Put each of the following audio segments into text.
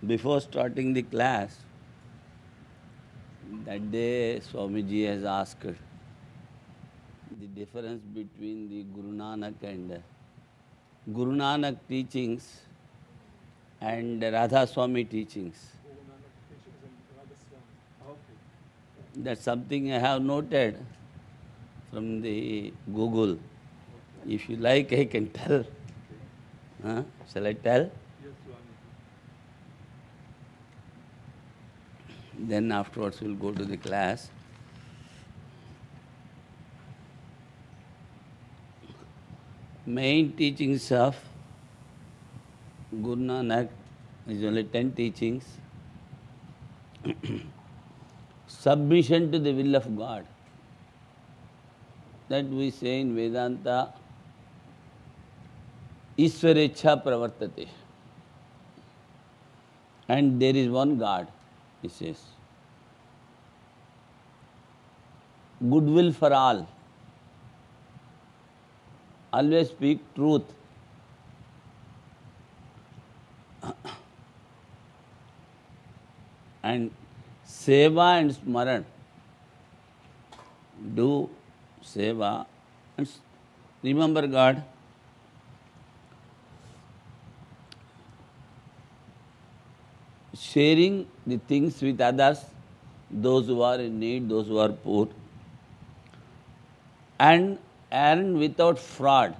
Before starting the class, that day Swamiji has asked the difference between the Guru Nanak and Guru Nanak teachings and Radha Swami teachings. That's something I have noted from the Google. If you like, I can tell. Huh? Shall I tell? Then afterwards we'll go to the class. Main teachings of Guru Nanak is only 10 teachings. Submission to the will of God. That we say in Vedanta, Ishwarecha pravartate. And there is one God, he says. Goodwill for all. Always speak truth. And seva and smaran. Do seva and remember God. Sharing the things with others, those who are in need, those who are poor, and without fraud.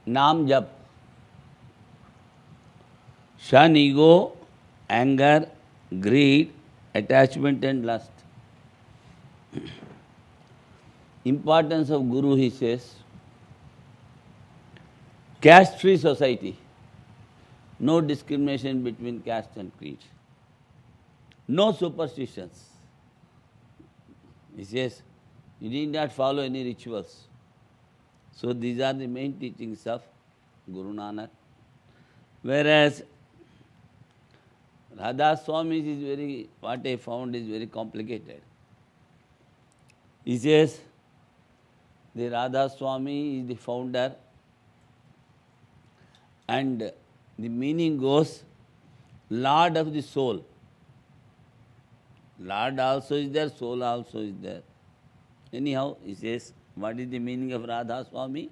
Naam jap. Shun, ego, anger, greed, attachment and lust. Importance of Guru, he says, caste-free society. No discrimination between caste and creed. No superstitions. He says, you need not follow any rituals. So these are the main teachings of Guru Nanak. Whereas Radha Swami's is very, what I found is very complicated. He says, the Radha Swami is the founder, and the meaning goes, Lord of the soul. Lord also is there, soul also is there. Anyhow, he says, what is the meaning of Radha Swami?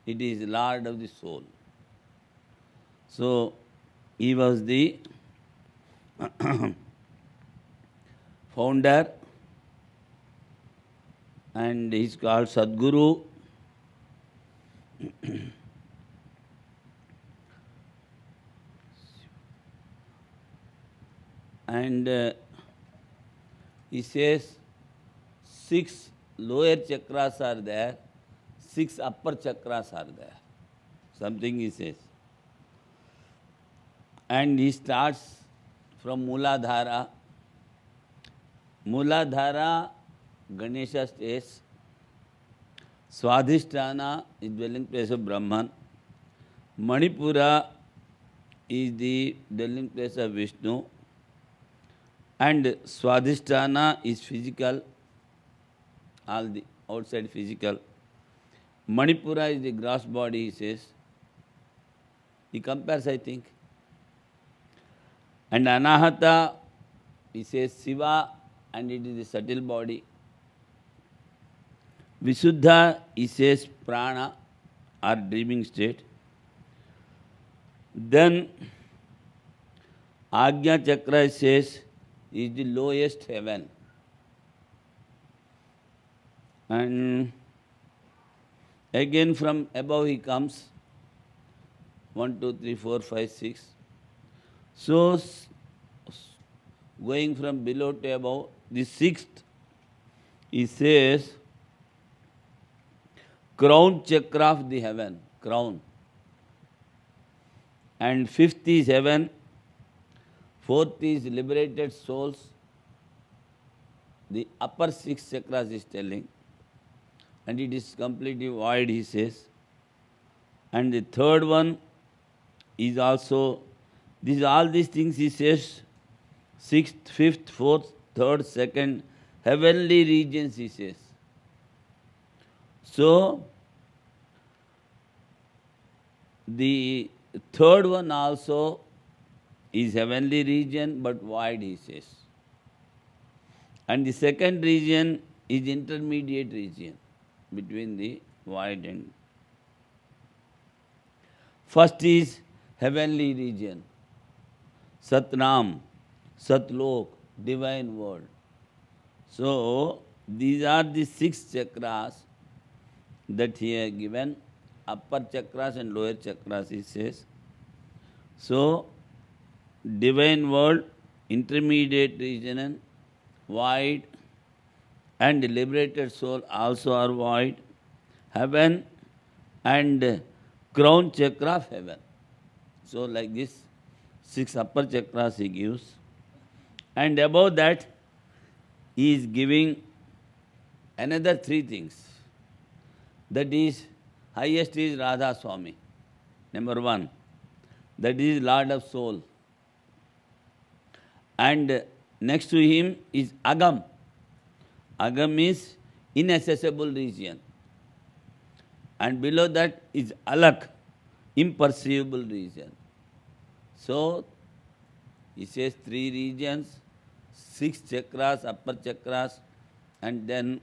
It is Lord of the soul. So, he was the founder, and he is called Sadguru. And he says 6 lower chakras are there, 6 upper chakras are there. Something he says. And he starts from Mooladhara. Mooladhara, Ganesha stays. Swadhisthana is dwelling place of Brahman. Manipura is the dwelling place of Vishnu. And Swadhisthana is physical, all the outside physical. Manipura is the gross body, he says. He compares, I think. And Anahata, he says Shiva, and it is the subtle body. Visuddha, he says Prana, or dreaming state. Then Agnya Chakra, he says, is the lowest heaven. And again from above he comes, 1, 2, 3, 4, 5, 6. So, going from below to above, the 6th, he says, crown chakra of the heaven, crown. And 5th is heaven, 4th is liberated souls. The upper 6 chakras is telling. And it is completely void, he says. And the 3rd one is also, all these things he says, 6th, 5th, 4th, 3rd, 2nd, heavenly regions, he says. So, the third one also is heavenly region, but void, he says. And the second region is intermediate region between the void and. First is heavenly region, Satnam, Satlok, divine world. So, these are the 6 chakras that he has given, upper chakras and lower chakras, he says. So, divine world, intermediate region, and void, and liberated soul also are void, heaven, and crown chakra of heaven. So, like this, 6 upper chakras he gives. And above that, he is giving another 3 things. That is, highest is Radha Swami, number 1. That is Lord of Soul. And next to him is Agam. Agam is inaccessible region. And below that is Alak, imperceivable region. So, he says 3 regions, 6 chakras, upper chakras, and then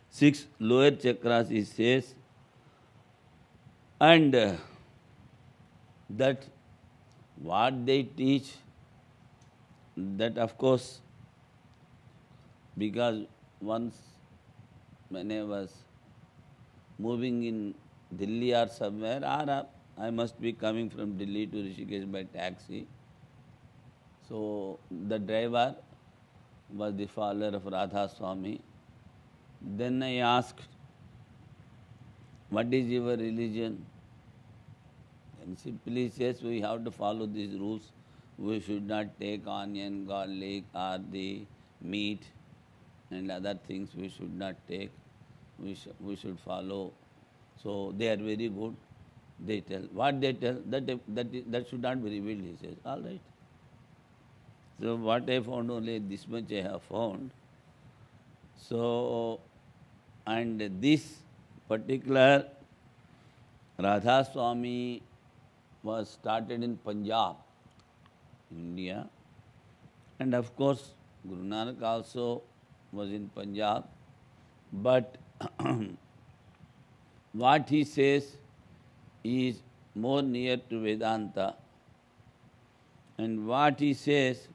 6 lower chakras, he says. And that what they teach, that of course, because once when I was moving in Delhi or somewhere, or I must be coming from Delhi to Rishikesh by taxi. So the driver was the follower of Radha Swami. Then I asked, what is your religion? And simply says, we have to follow these rules. We should not take onion, garlic, or the meat and other things we should not take. We should follow. So they are very good. They tell. What they tell, that should not be revealed, he says. All right. So what I found, only this much I have found. So, and this particular Radha Swami was started in Punjab, India. And of course, Guru Nanak also was in Punjab. But what he says is more near to Vedanta. And what he says,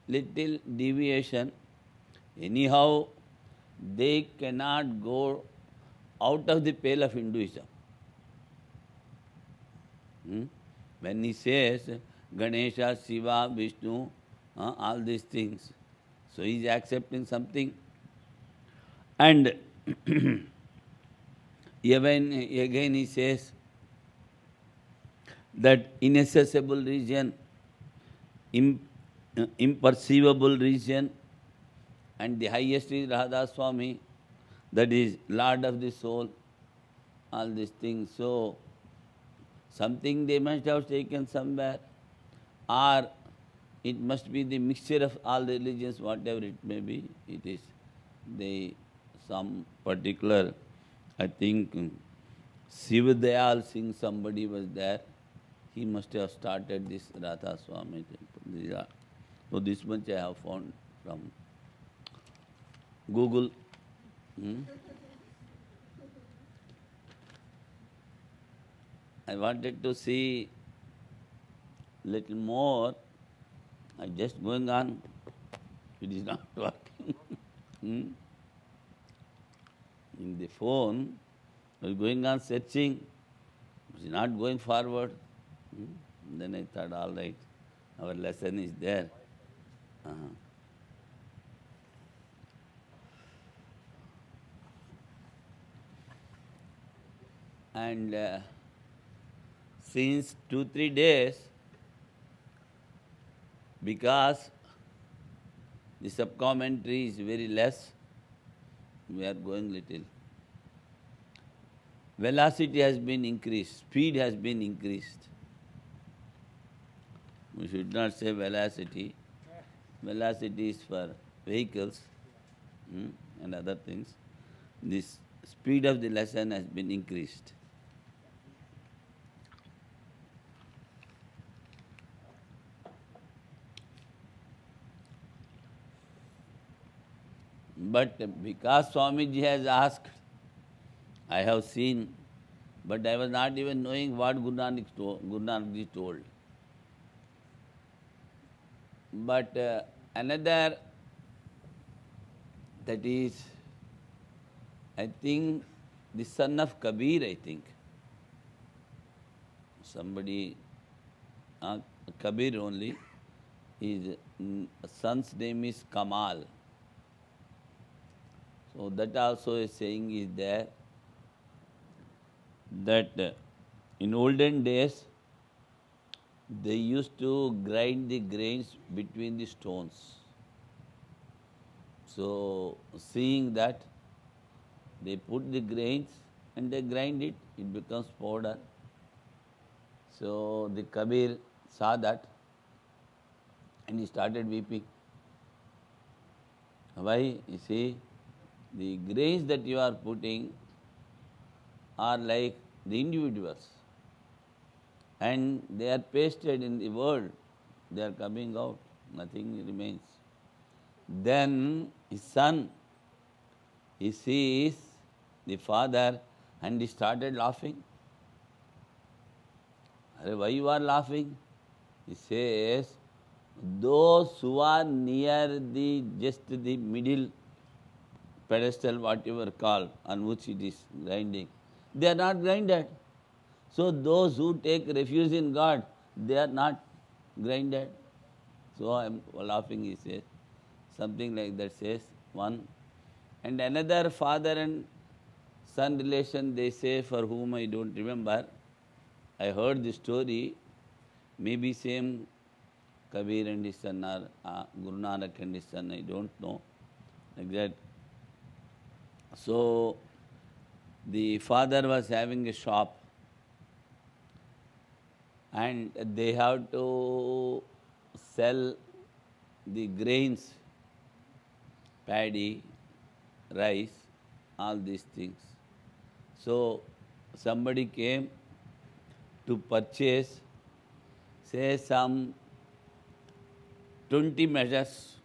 little deviation, anyhow, they cannot go out of the pale of Hinduism. When he says Ganesha, Shiva, Vishnu, all these things, so he is accepting something. And even again he says that inaccessible region, imperceivable region, and the highest is Radha Swami, that is Lord of the soul, all these things. So, something they must have taken somewhere, or it must be the mixture of all religions, whatever it may be, it is. Some particular, I think, Shiva Dayal Singh, somebody was there. He must have started this Radha Swami temple. So this much I have found from Google. I wanted to see little more. I'm just going on. It is not working. In the phone, I was going on searching. It is not going forward. Then I thought, all right, our lesson is there. And since 2-3 days, because the sub-commentary is very less, we are going little. Velocity has been increased, speed has been increased. We should not say velocity. Velocity is for vehicles and other things. This speed of the lesson has been increased. But because Swamiji has asked, I have seen, but I was not even knowing what Guru Nanak Ji told. But another, that is, I think, the son of Kabir, I think. Somebody, Kabir only, his son's name is Kamal. So that also a saying is there, that in olden days, they used to grind the grains between the stones. So seeing that, they put the grains and they grind it, it becomes powder. So the Kabir saw that and he started weeping. Why? You see, the grains that you are putting are like the individuals, and they are pasted in the world, they are coming out, nothing remains. Then his son, he sees the father and he started laughing. Why you are laughing? He says, those who are near just the middle pedestal, whatever called, on which it is grinding, they are not grinded. So those who take refuge in God, they are not grinded. So I am laughing, he says. Something like that says one. And another father and son relation, they say, for whom I don't remember. I heard the story, maybe same Kabir and his son, or Guru Nanak and his son, I don't know, like that. So the father was having a shop, and they have to sell the grains, paddy, rice, all these things. So somebody came to purchase, say, some 20 measures.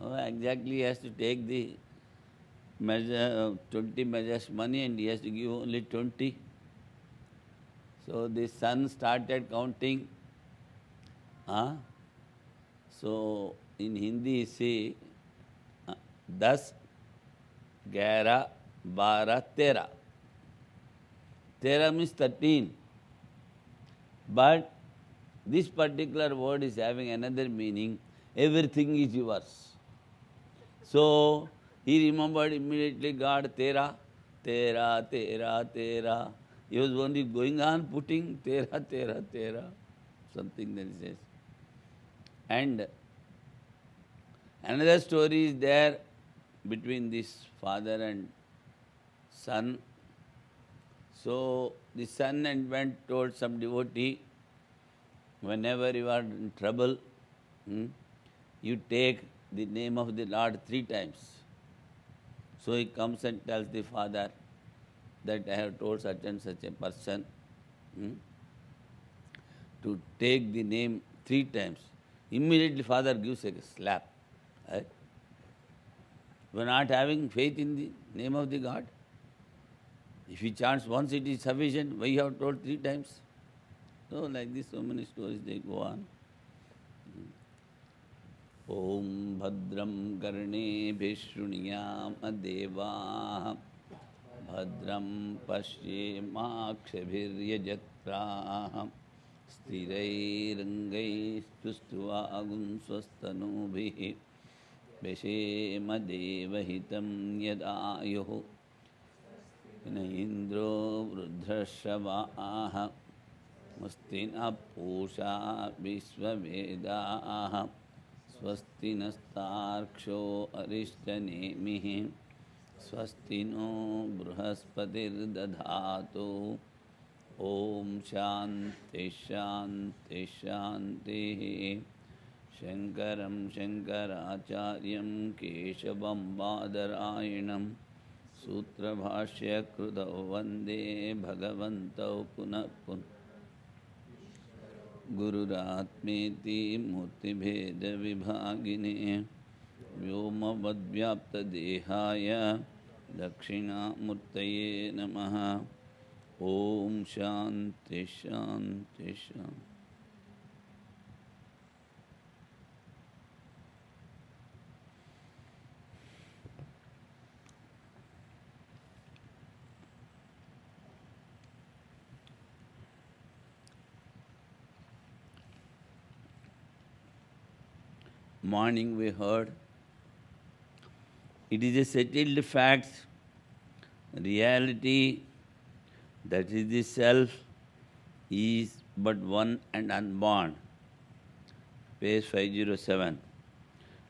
Oh, exactly, he has to take the measure, 20 measures money, and he has to give only 20. So the son started counting. So in Hindi, you see, 10, 11, 12, 13. 13 means 13. But this particular word is having another meaning. Everything is yours. So he remembered immediately God, Tera, Tera, Tera, Tera. He was only going on putting Tera, Tera, Tera, something that he says. And another story is there between this father and son. So the son went told some devotee, whenever you are in trouble, you take the name of the Lord 3 times. So he comes and tells the father that I have told such and such a person to take the name 3 times. Immediately father gives a slap. Right? We are not having faith in the name of the God. If he chants once, it is sufficient. Why you have told 3 times? So like this, so many stories they go on. Om Bhadram Karne Bhishruniyam Deva Bhadram Pashye Makshabhiryajatra Sthirairangai Stustuvagun Swastanubhi Veshema Devahitam Yadayuhu Indro Vrudrashravaha Mustina Pusha Vishwavedaha Swasti Nastarksho Arishtanemihi Swasti no Bruhaspatir Dadhatu Om Shanti Shanti Shanti Shankaram Shankaracharyam Keshavam Badarayinam Sutra Bhashya Krudau Vande Bhagavantau Punah Punah Gururatmeti Murti Bheda Vibhagine व्योमवद्व्याप्तदेहाय दक्षिणामूर्तये नमः। ओम शांति शांति शांति। Morning we heard, it is a settled fact, reality, that is the self, is but one and unborn. Page 507.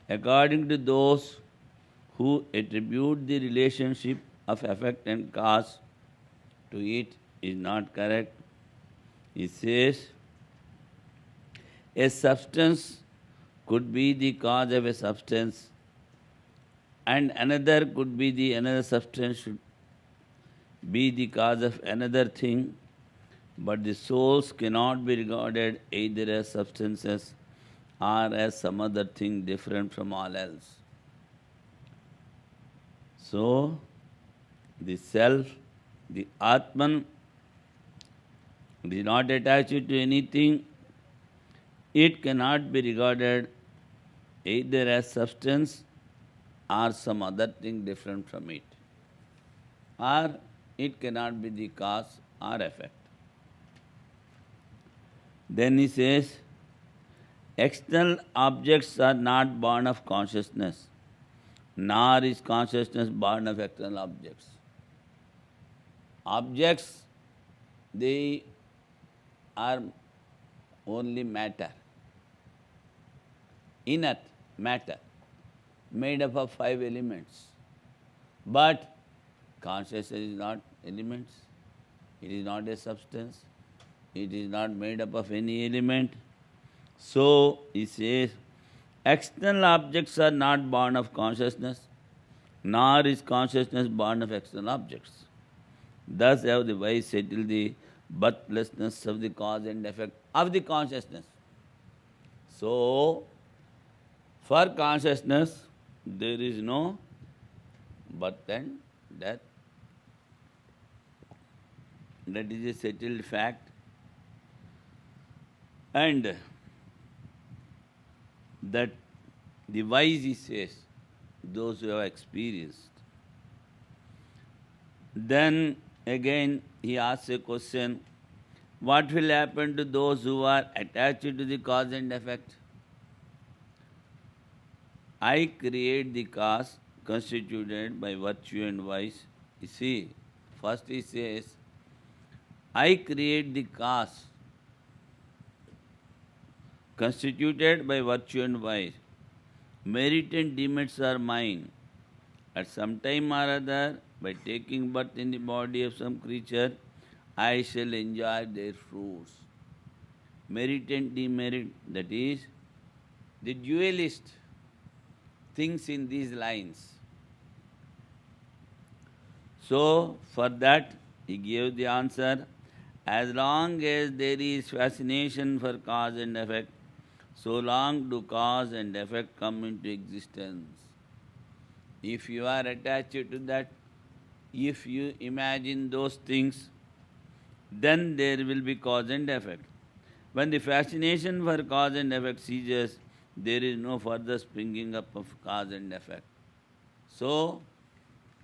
According to those who attribute the relationship of effect and cause to it is not correct. He says, a substance could be the cause of a substance, and another could be the another substance should be the cause of another thing, but the souls cannot be regarded either as substances or as some other thing different from all else. So, the self, the Atman, is not attached to anything. It cannot be regarded either as substance or some other thing different from it. Or it cannot be the cause or effect. Then he says, external objects are not born of consciousness, nor is consciousness born of external objects. Objects, they are only matter, inert matter, made up of 5 elements. But consciousness is not elements, it is not a substance, it is not made up of any element. So, he says, external objects are not born of consciousness, nor is consciousness born of external objects. Thus have the wise settled the birthlessness of the cause and effect of the consciousness. So, for consciousness, there is no birth and death. That is a settled fact. And that the wise, he says, those who have experienced. Then again he asks a question, what will happen to those who are attached to the cause and effect? I create the cause constituted by virtue and vice. You see, first he says, I create the cause constituted by virtue and vice. Merit and demerits are mine. At some time or other, by taking birth in the body of some creature, I shall enjoy their fruits. Merit and demerit, that is, the dualist thinks in these lines. So, for that, he gave the answer, as long as there is fascination for cause and effect, so long do cause and effect come into existence. If you are attached to that, if you imagine those things, then there will be cause and effect. When the fascination for cause and effect ceases, there is no further springing up of cause and effect. So,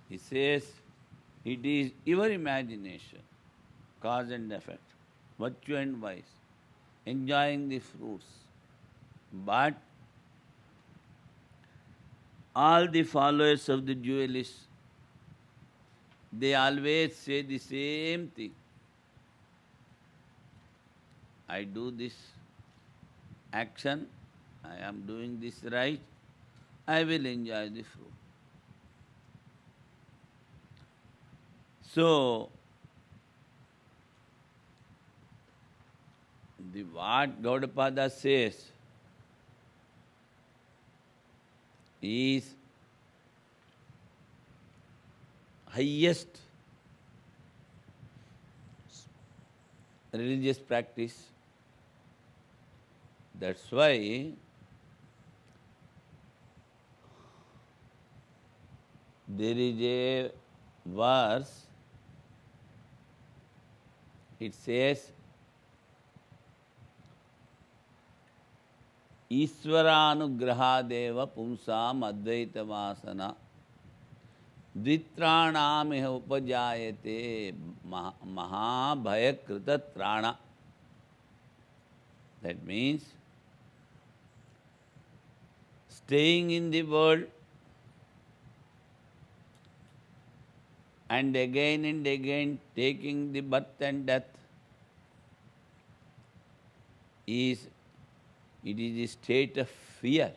he says, it is your imagination, cause and effect, virtue and vice, enjoying the fruits. But all the followers of the dualists, they always say the same thing. I do this action, I am doing this right, I will enjoy the fruit. So, what Gaudapada says is highest religious practice. That's why There is a verse, it says, Ishvaranugrahadeva pumsam advaita vasana dvitrāṇāmiha upajāyate mahabhayakrita trāṇa. That means staying in the world and again taking the birth and death it is a state of fear,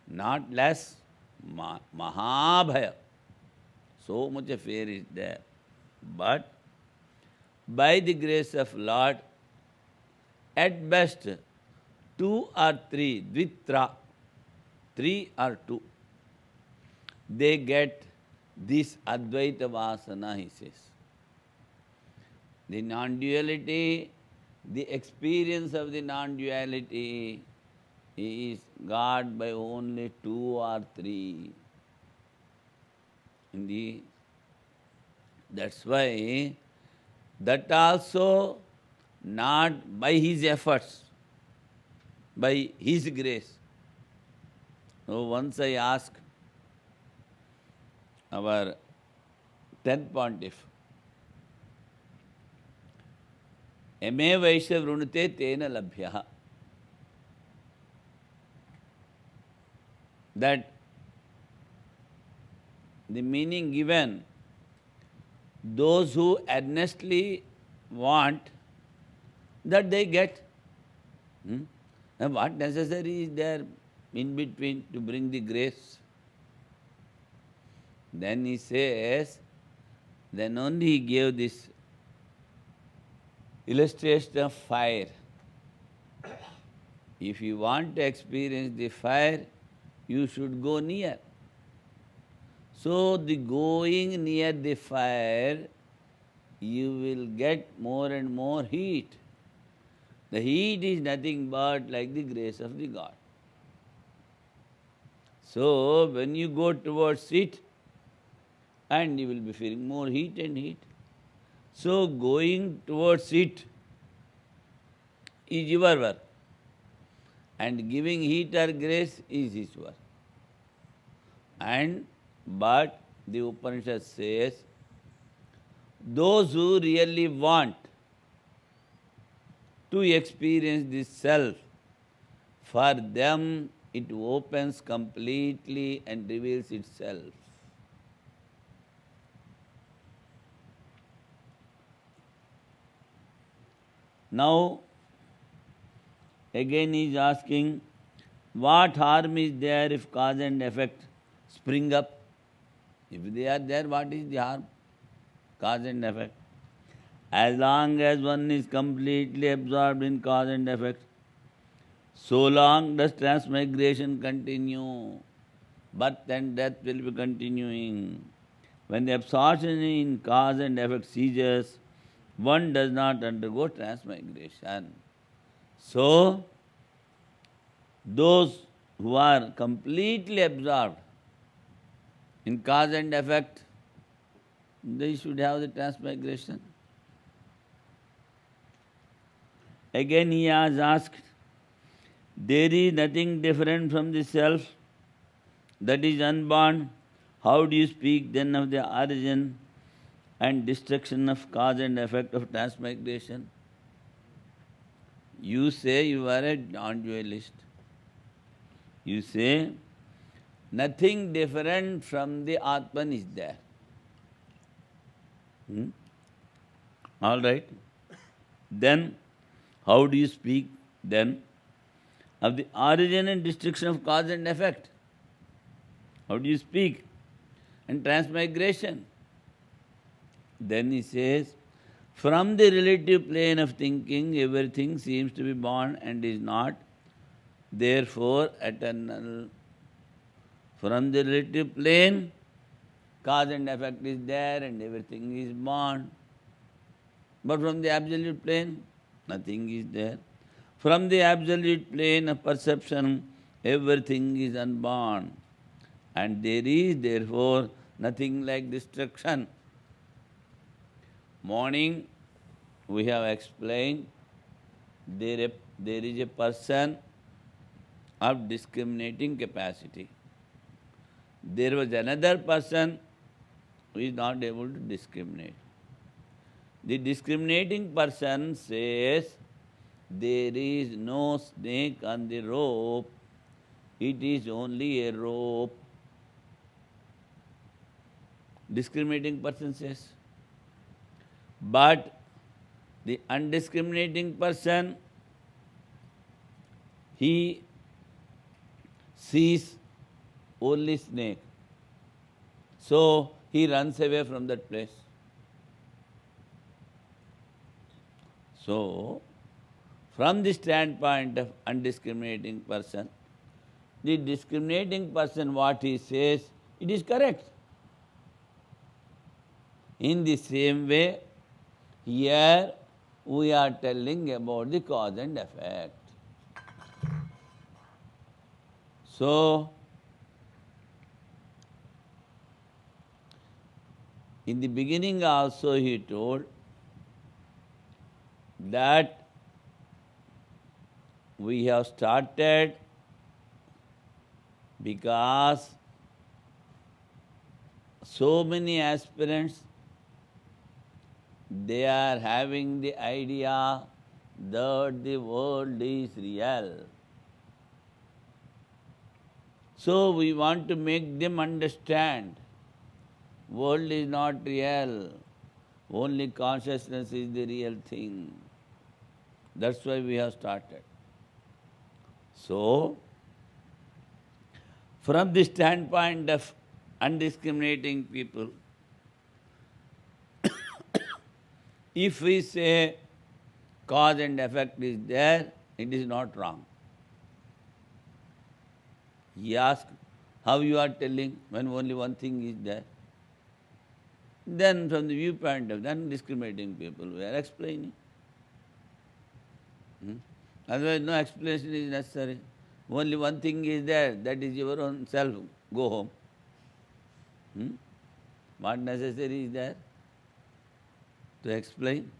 not less. Mahabhaya. So much of fear is there. But by the grace of Lord, at best 2 or 3, dvitra, 3 or 2, they get this Advaita Vasana, he says. The non-duality, the experience of the non-duality is got by only 2 or 3. That's why that also not by his efforts, by his grace. So once I asked our 10th pontiff, Eme Vaishya Vrunute Tena Labhyaha, that the meaning given, those who earnestly want, that they get. And what necessary is there in between to bring the grace? Then he says, then only he gave this illustration of fire. If you want to experience the fire, you should go near. So the going near the fire, you will get more and more heat. The heat is nothing but like the grace of the God. So when you go towards it, and you will be feeling more heat and heat. So going towards it is your work, and giving heat or grace is his work. But the Upanishad says, those who really want to experience this self, for them it opens completely and reveals itself. Now, again he is asking, what harm is there if cause and effect spring up? If they are there, what is the harm? Cause and effect. As long as one is completely absorbed in cause and effect, so long does transmigration continue. Birth and death will be continuing. When the absorption in cause and effect ceases, one does not undergo transmigration. So, those who are completely absorbed in cause and effect, they should have the transmigration. Again he has asked, there is nothing different from the self that is unborn. How do you speak then of the origin and destruction of cause and effect of transmigration? You say you are a non-dualist. You say nothing different from the Atman is there. All right. Then how do you speak then of the origin and destruction of cause and effect? How do you speak? And transmigration. Then he says, from the relative plane of thinking, everything seems to be born and is not, therefore eternal. From the relative plane, cause and effect is there and everything is born. But from the absolute plane, nothing is there. From the absolute plane of perception, everything is unborn. And there is therefore nothing like destruction. Morning we have explained there is a person of discriminating capacity. There was another person who is not able to discriminate. The discriminating person says, there is no snake on the rope, it is only a rope. Discriminating person says. But the undiscriminating person, he sees only snake. So he runs away from that place. So, from the standpoint of undiscriminating person, the discriminating person, what he says, it is correct. In the same way, here we are telling about the cause and effect. So, in the beginning also he told that we have started because so many aspirants, they are having the idea that the world is real. So we want to make them understand world is not real, only consciousness is the real thing. That's why we have started. So, from the standpoint of undiscriminating people, if we say cause and effect is there, it is not wrong. He asked, how you are telling when only one thing is there? Then from the viewpoint of the undiscriminating people, we are explaining. Otherwise, no explanation is necessary. Only one thing is there, that is your own self. Go home. What necessary is there to explain?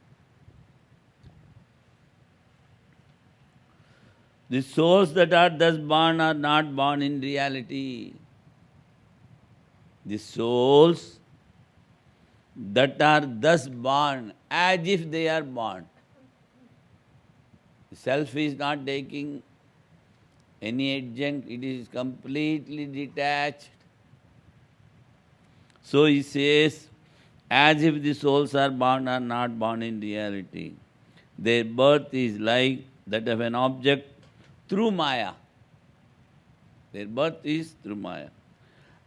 The souls that are thus born are not born in reality. The souls that are thus born as if they are born. The self is not taking any adjunct, it is completely detached. So he says, as if the souls are not born in reality. Their birth is like that of an object through Maya. Their birth is through Maya.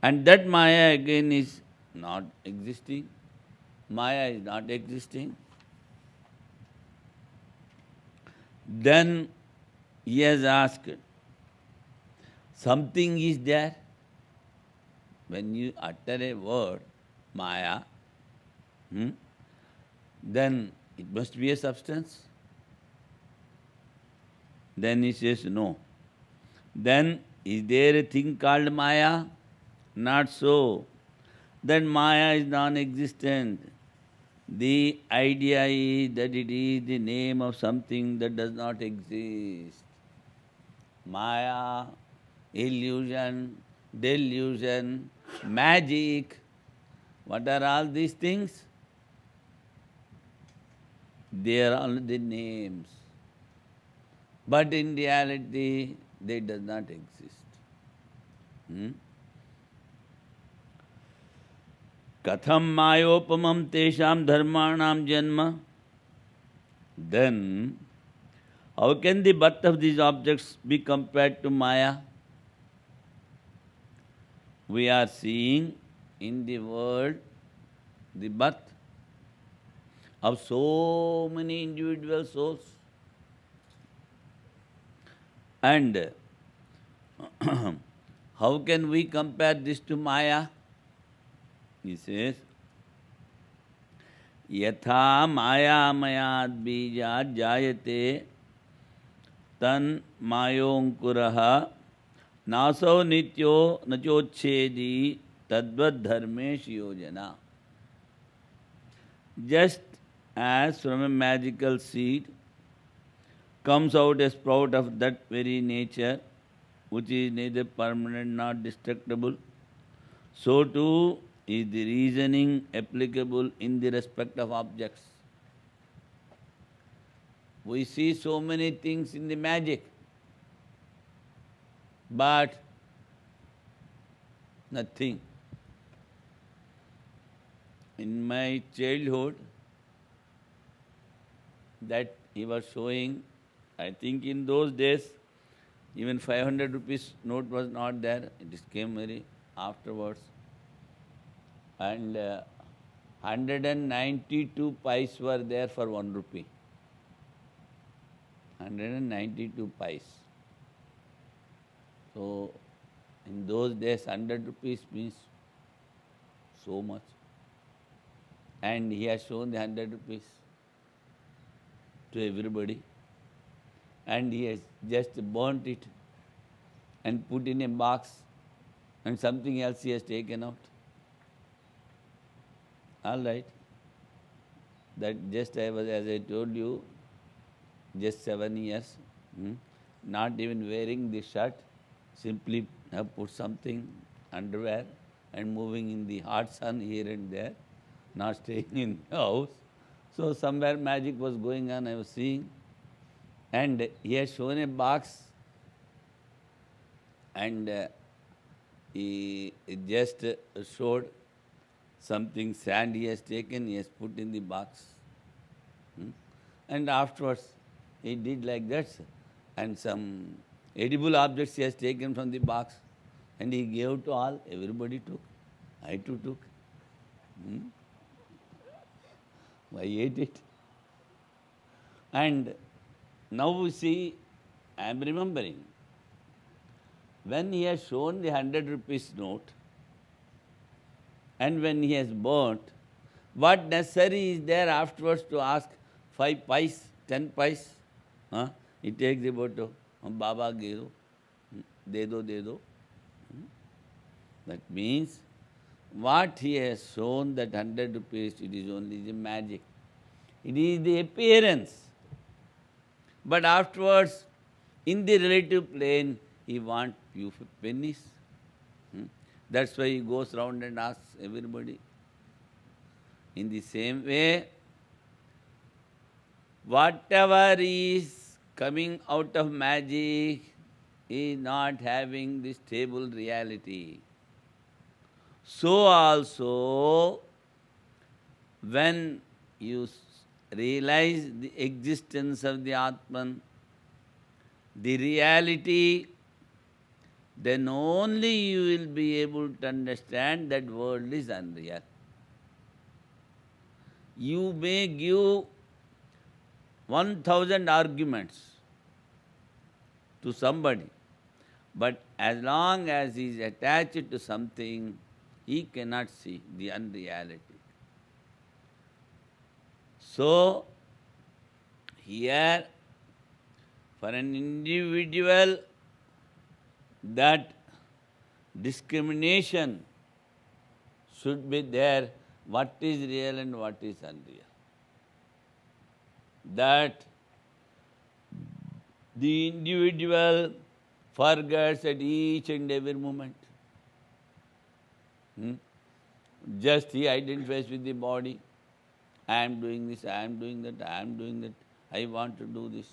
And that Maya again is not existing. Maya is not existing. Then he has asked, something is there. When you utter a word, Maya, then it must be a substance. Then he says, no. Then is there a thing called Maya? Not so. Then Maya is non-existent. The idea is that it is the name of something that does not exist. Maya, illusion, delusion, magic. What are all these things? They are all the names. But in reality, they does not exist. Katham mayopamam tesham dharmanam janma. Then, how can the birth of these objects be compared to Maya? We are seeing in the world the birth of so many individual souls. And how can we compare this to Maya? He says, yatha maya mayad bijat jayate tan mayonkuraha नासौ नित्यो न चोच्छेदी तद्वद धर्मेश योजना. Just as from a magical seed comes out a sprout of that very nature, which is neither permanent nor destructible, so too is the reasoning applicable in the respect of objects. We see so many things in the magic, but nothing. In my childhood, that he was showing, I think in those days, even 500 rupees note was not there. It came very afterwards. And 192 pies were there for 1 rupee. 192 pies. So, in those days, 100 rupees means so much. And he has shown the 100 rupees to everybody. And he has just burnt it and put in a box, and something else he has taken out. All right. That just I was, as I told you, just 7 years, not even wearing the shirt, simply have put something, underwear, and moving in the hot sun here and there, not staying in the house. So somewhere magic was going on, I was seeing. And he has shown a box, and he just showed something, sand he has taken, he has put in the box. And afterwards, he did like that. And some edible objects he has taken from the box, and he gave to all. Everybody took. I too took. I ate it. And now we see, I am remembering, when he has shown the 100 rupees note, and when he has burnt, what necessary is there afterwards to ask 5 pies, 10 pies? He takes about, Baba gave, de do. That means, what he has shown, that 100 rupees, it is only the magic. It is the appearance. But afterwards, in the relative plane, he wants few pennies. That's why he goes round and asks everybody. In the same way, whatever is coming out of magic is not having the stable reality. So also, when you realize the existence of the Atman, the reality, then only you will be able to understand that world is unreal. You may give 1,000 arguments to somebody, but as long as he is attached to something, he cannot see the unreality. So, here, for an individual, that discrimination should be there, what is real and what is unreal. That the individual forgets at each and every moment. Just he identifies with the body. I am doing this, I am doing that, I am doing that, I want to do this.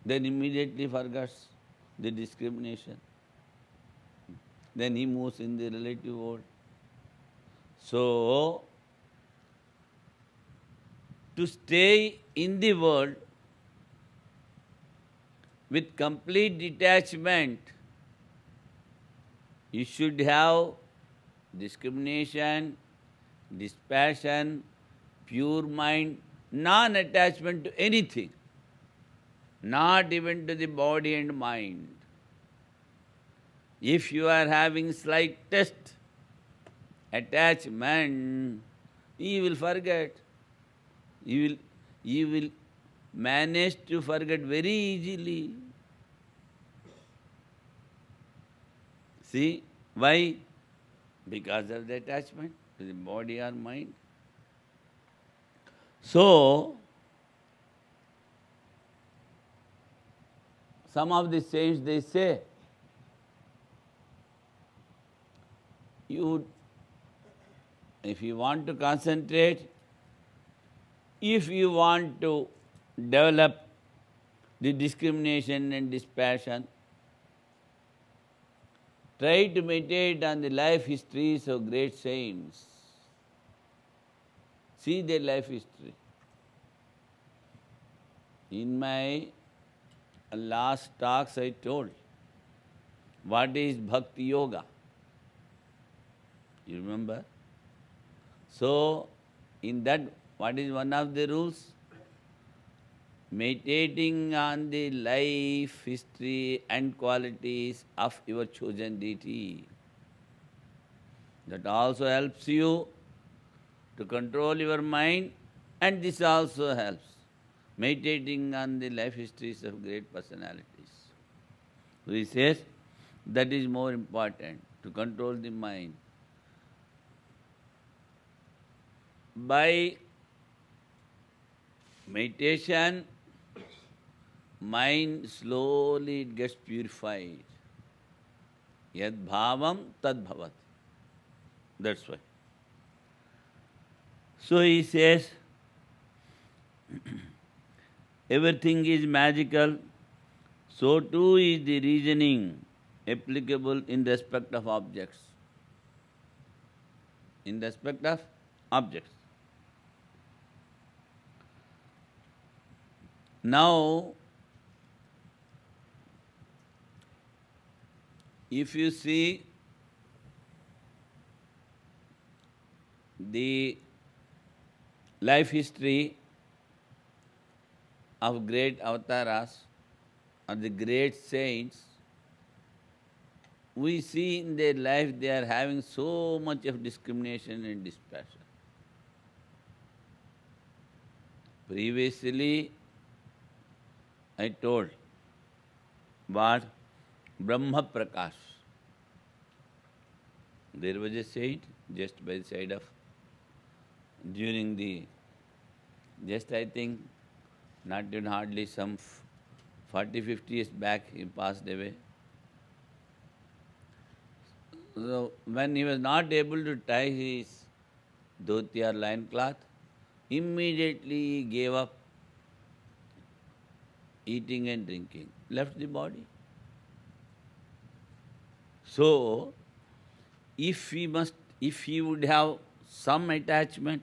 Then immediately forgets the discrimination. Then he moves in the relative world. So, to stay in the world with complete detachment, you should have discrimination, dispassion, pure mind, non-attachment to anything, not even to the body and mind. If you are having slightest attachment, you will forget. You will manage to forget very easily. See, why? Because of the attachment to the body or mind. So, some of the saints, they say, you, if you want to concentrate, if you want to develop the discrimination and dispassion, try to meditate on the life histories of great saints. See their life history. In my last talks I told, what is Bhakti Yoga? You remember? So, in that, what is one of the rules? Meditating on the life, history and qualities of your chosen deity. That also helps you to control your mind, and this also helps. Meditating on the life histories of great personalities. So he says that is more important, to control the mind. By meditation, mind slowly it gets purified. Yad bhavam tad bhavat. That's why. So he says, everything is magical, so too is the reasoning applicable in respect of objects. In respect of objects. Now, if you see the life history of great avatars or the great saints, we see in their life they are having so much of discrimination and dispassion. Previously, I told what Brahma Prakash. There was a saint just by the side of, during the, just I think, not even hardly some 40, 50 years back, he passed away. So when he was not able to tie his dhoti or loincloth, immediately he gave up eating and drinking, left the body. So, if he would have some attachment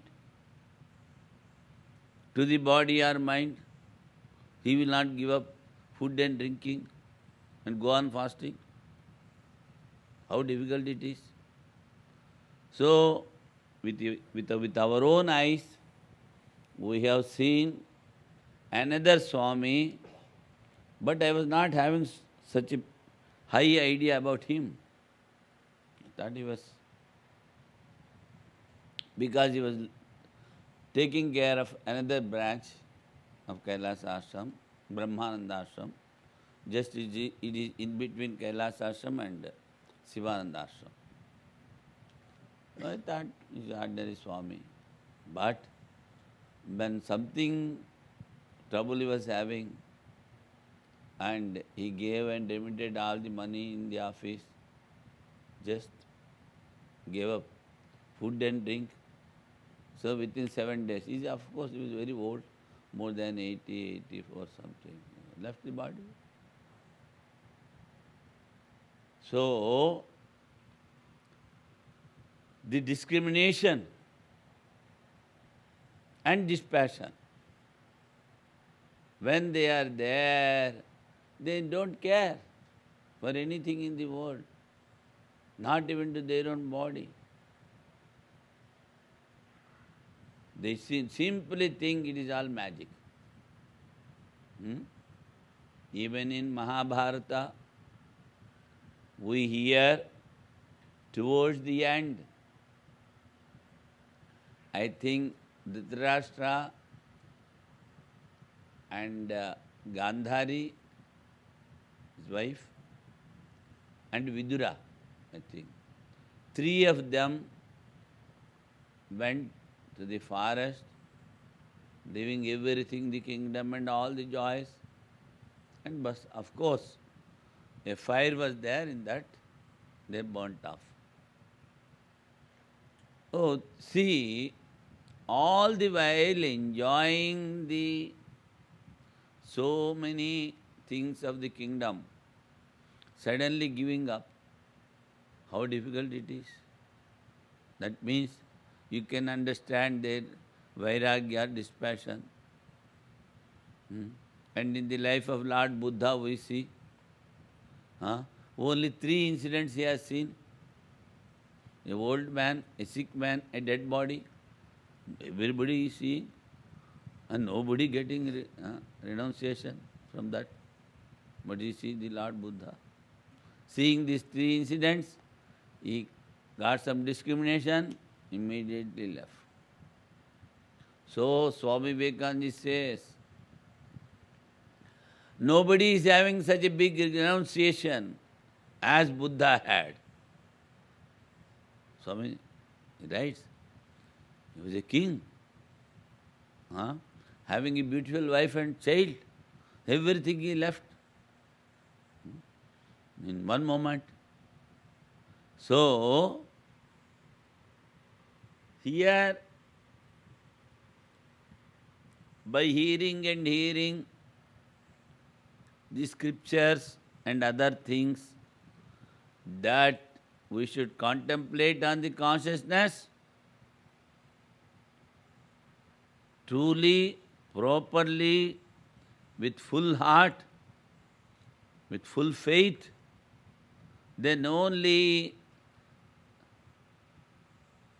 to the body or mind, he will not give up food and drinking and go on fasting. How difficult it is. So, with our own eyes, we have seen another Swami, but I was not having such a high idea about him. I thought he was, because he was taking care of another branch of Kailas Ashram, Brahmananda Ashram. Just it is in between Kailas Ashram and Sivananda Ashram. So I thought he's ordinary Swami. But when something trouble he was having, and he gave and remitted all the money in the office, just gave up food and drink. So within 7 days, of course he was very old, more than 80, 84 something, left the body. So, the discrimination and dispassion, when they are there, they don't care for anything in the world, not even to their own body. They simply think it is all magic. Even in Mahabharata, we hear towards the end, I think Dhritarashtra and Gandhari, his wife, and Vidura, I think. Three of them went to the forest, leaving everything, the kingdom and all the joys. And but of course, a fire was there in that, they burnt off. Oh, see, all the while enjoying the so many things of the kingdom, suddenly giving up, how difficult it is. That means you can understand their vairagya, dispassion. And in the life of Lord Buddha we see, only three incidents he has seen. A old man, a sick man, a dead body. Everybody is seeing and nobody getting renunciation from that. But you see the Lord Buddha. Seeing these three incidents, he got some discrimination, immediately left. So Swami Vivekananda says, nobody is having such a big renunciation as Buddha had. Swami writes, he was a king, having a beautiful wife and child. Everything he left in one moment. So, here, by hearing and hearing the scriptures and other things, that we should contemplate on the consciousness, truly, properly, with full heart, with full faith, then only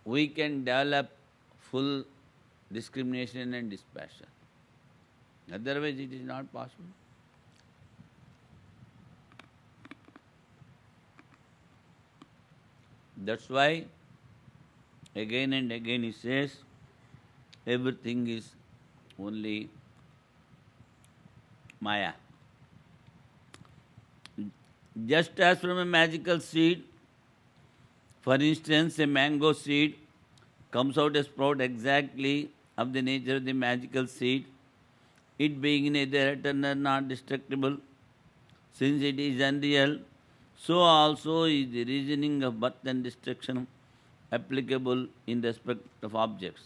we can develop full discrimination and dispassion. Otherwise it is not possible. That's why again and again he says, everything is only Maya. Just as from a magical seed, for instance, a mango seed comes out a sprout exactly of the nature of the magical seed, it being neither eternal nor destructible, since it is unreal, so also is the reasoning of birth and destruction applicable in respect of objects.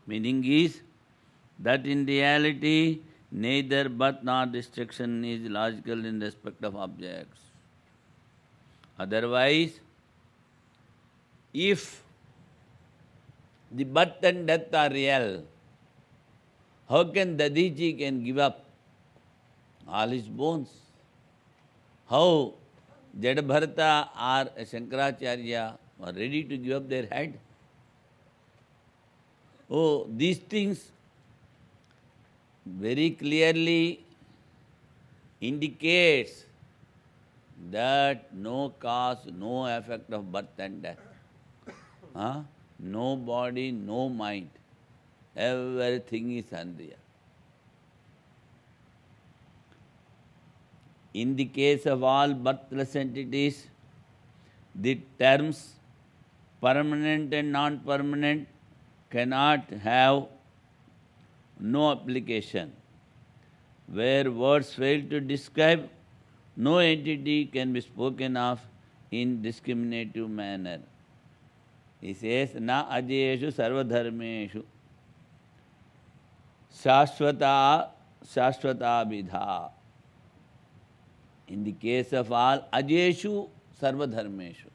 Meaning is that in reality, neither birth nor destruction is logical in respect of objects. Otherwise, if the birth and death are real, how can Dadiji can give up all his bones? How Jadabharata or Shankaracharya are ready to give up their head? Oh, these things very clearly indicates that no cause, no effect of birth and death. No body, no mind. Everything is unreal. In the case of all birthless entities, the terms permanent and non-permanent cannot have no application. Where words fail to describe, no entity can be spoken of in discriminative manner. He says, na ajeshu sarvadharmeshu shashvata vidha. In the case of all, ajeshu sarvadharmeshu.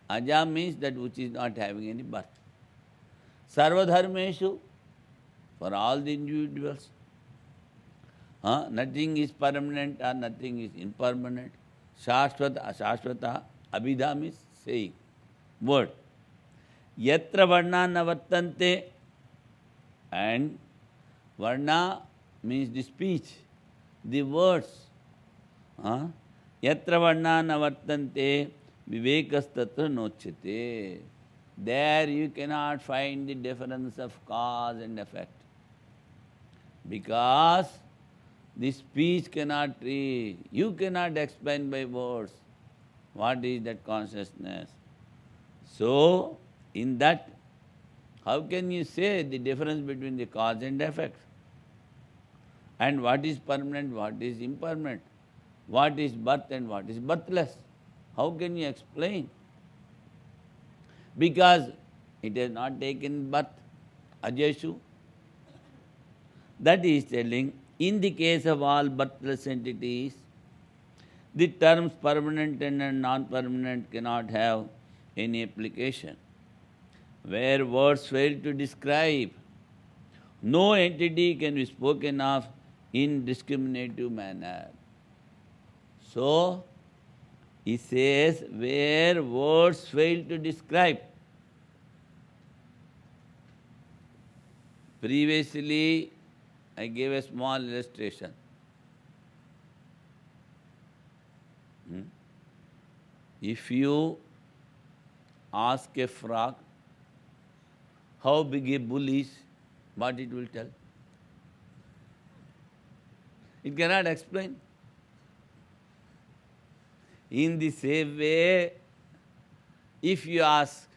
Aja means that which is not having any birth. Sarvadharmeshu, for all the individuals. Nothing is permanent or nothing is impermanent. Shashvata, ashashvata, abhidha means saying, word. Yatra varna navartante, and varna means the speech, the words. Yatra varna navartante, vivekastatra nochate. There you cannot find the difference of cause and effect. Because the speech cannot, you cannot explain by words What is that consciousness? So, in that, how can you say the difference between the cause and effect? And what is permanent, what is impermanent? What is birth and what is birthless? How can you explain? Because it has not taken birth, Ajeshu. That is telling, in the case of all birthless entities, the terms permanent and non-permanent cannot have any application. Where words fail to describe, no entity can be spoken of in discriminative manner. So, he says, where words fail to describe. Previously, I gave a small illustration. If you ask a frog how big a bull is, what it will tell? It cannot explain. In the same way, if you ask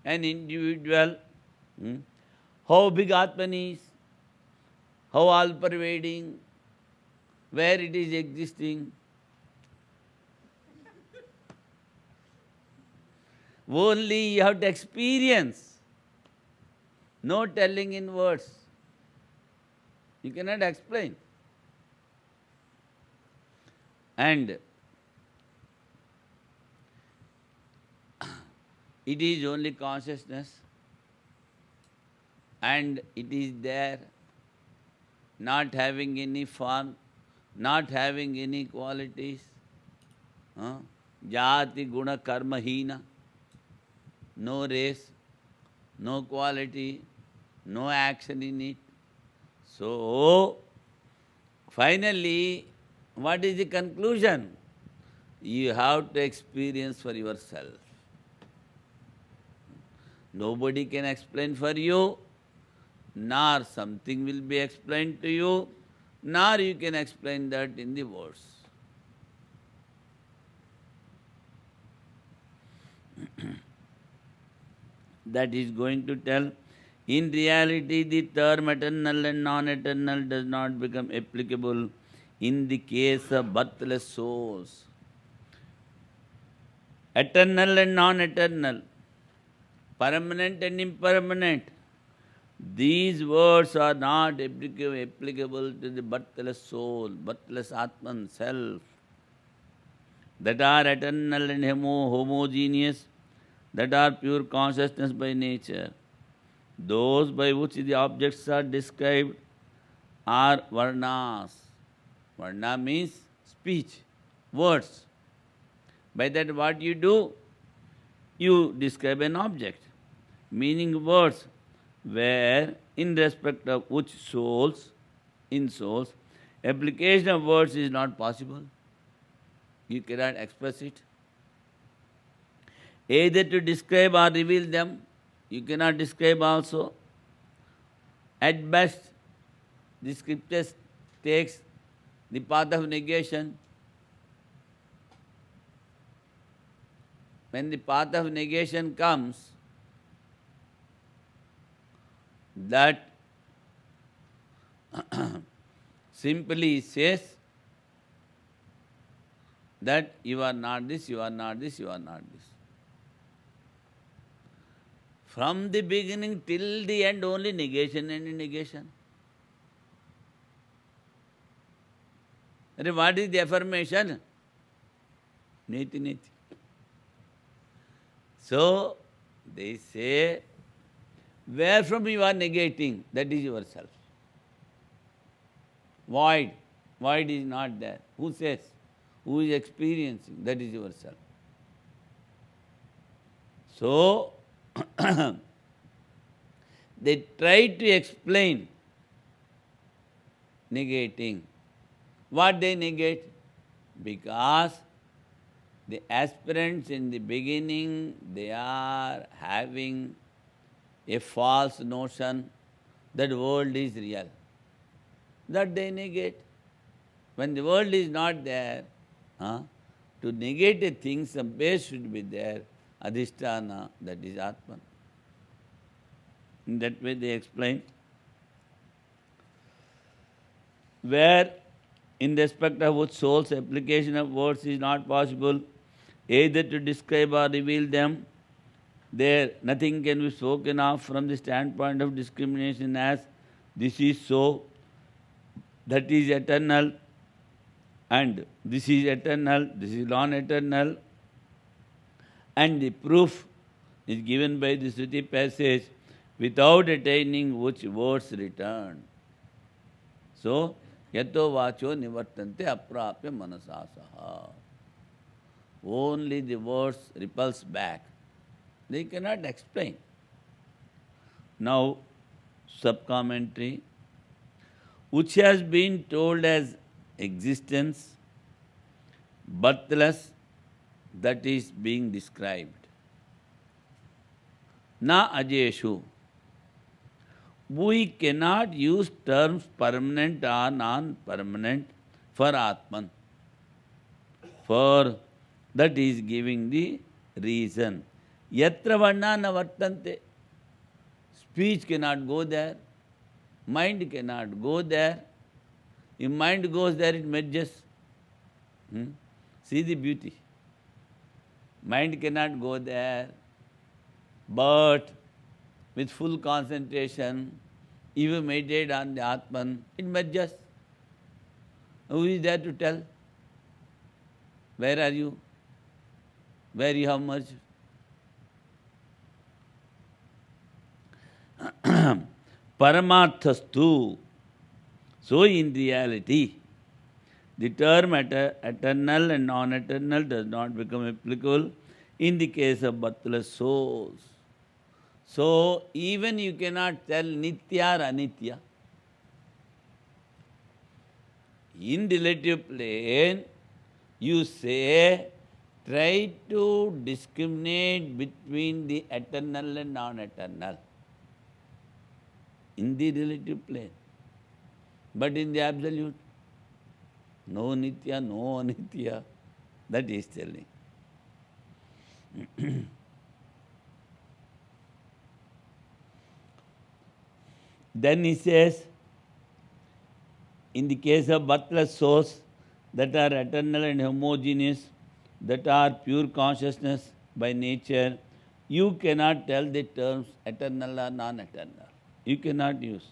an individual how big Atman is, how all-pervading, where it is existing, only you have to experience, no telling in words. You cannot explain. And it is only consciousness, and it is there, not having any form, not having any qualities. Jati guna karma hina, no race, no quality, no action in it. So, finally, what is the conclusion? You have to experience for yourself. Nobody can explain for you, nor something will be explained to you, nor you can explain that in the words. That is going to tell, in reality, the term eternal and non-eternal does not become applicable in the case of birthless souls. Eternal and non-eternal, permanent and impermanent, these words are not applicable to the birthless soul, birthless Atman, self, that are eternal and homogeneous, that are pure consciousness by nature. Those by which the objects are described are varnas. Varna means speech, words. By that what you do? You describe an object, meaning words, where in respect of which souls, in souls, application of words is not possible. You cannot express it. Either to describe or reveal them, you cannot describe also. At best, the scriptures takes the path of negation. When the path of negation comes, that simply says that you are not this, you are not this, you are not this. From the beginning till the end, only negation and negation. What is the affirmation? Neti, neti. So, they say, where from you are negating, that is yourself. Void. Void is not there. Who says? Who is experiencing? That is yourself. So, they try to explain negating. What they negate? Because the aspirants in the beginning, they are having a false notion that world is real. That they negate. When the world is not there, To negate a thing, some base should be there. Adhisthana, that is Atman. In that way they explain. Where in respect of which soul's application of words is not possible, either to describe or reveal them, there nothing can be spoken of from the standpoint of discrimination as this is so, that is eternal, and this is eternal, this is non-eternal, and the proof is given by the Shruti passage without attaining which words return. So, yato vacho nivartante aprapya manasasaha. Only the words repulse back. They cannot explain. Now, sub-commentary, which has been told as existence, birthless, that is being described. Na ajeshu. We cannot use terms permanent or non-permanent for Atman. For that is giving the reason. Yatra varna na vartante. Speech cannot go there. Mind cannot go there. If mind goes there, it merges. See the beauty. Mind cannot go there, but with full concentration, if you meditate on the Atman, it merges. Who is there to tell? Where are you? Where you have merged? Paramarthastu. So in reality, the term eternal and non-eternal does not become applicable in the case of birthless souls. So even you cannot tell nitya or anitya. In relative plane, you say, try to discriminate between the eternal and non-eternal. In the relative plane. But in the absolute, no nitya, no anitya. That is telling. Then he says, in the case of birthless souls that are eternal and homogeneous, that are pure consciousness by nature, you cannot tell the terms eternal or non-eternal. You cannot use.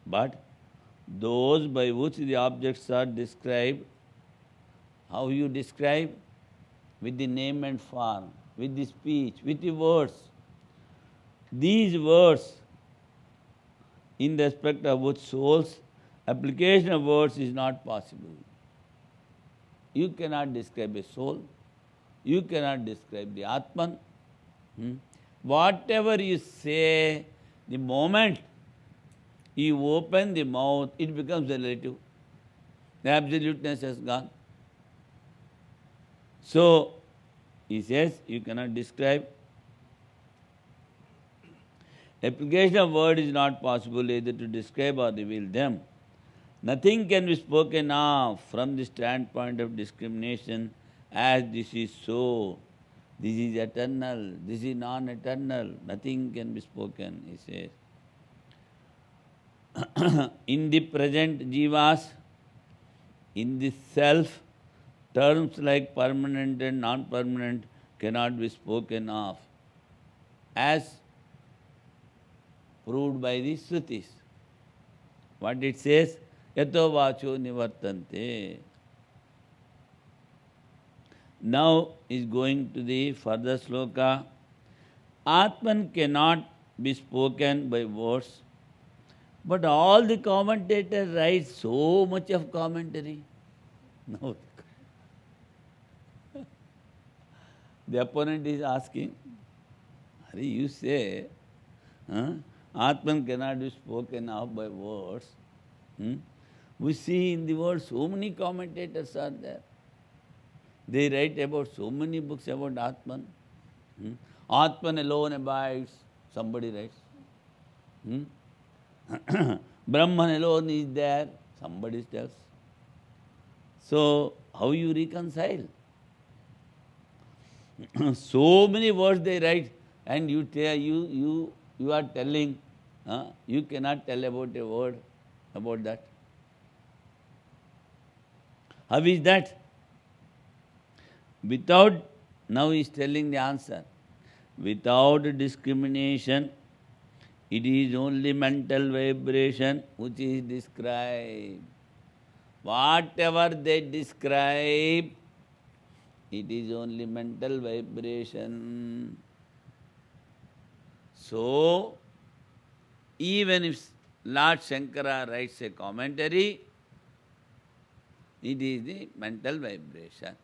But those by which the objects are described, how you describe? With the name and form, with the speech, with the words. These words, in respect of which souls, application of words is not possible. You cannot describe a soul. You cannot describe the Atman. Whatever you say, the moment you open the mouth, it becomes relative. The absoluteness has gone. So, he says, you cannot describe. Application of word is not possible either to describe or reveal them. Nothing can be spoken of from the standpoint of discrimination as this is so, this is eternal, this is non-eternal. Nothing can be spoken, he says. In the present jivas, in the self, terms like permanent and non-permanent cannot be spoken of, as proved by the Shrutis. What it says? Yato vacho nivartante. Now is going to the further sloka. Atman cannot be spoken by words, but all the commentators write so much of commentary. No. The opponent is asking, Hari, you say, Atman cannot be spoken of by words. We see in the world so many commentators are there. They write about so many books about Atman. Atman alone abides, somebody writes. Brahman alone is there, somebody tells. So, how you reconcile? So many words they write, and you are telling, you cannot tell about a word about that. How is that? Without, now he is telling the answer. Without discrimination, it is only mental vibration which is described. Whatever they describe, it is only mental vibration. So, even if Lord Shankara writes a commentary, it is the mental vibration.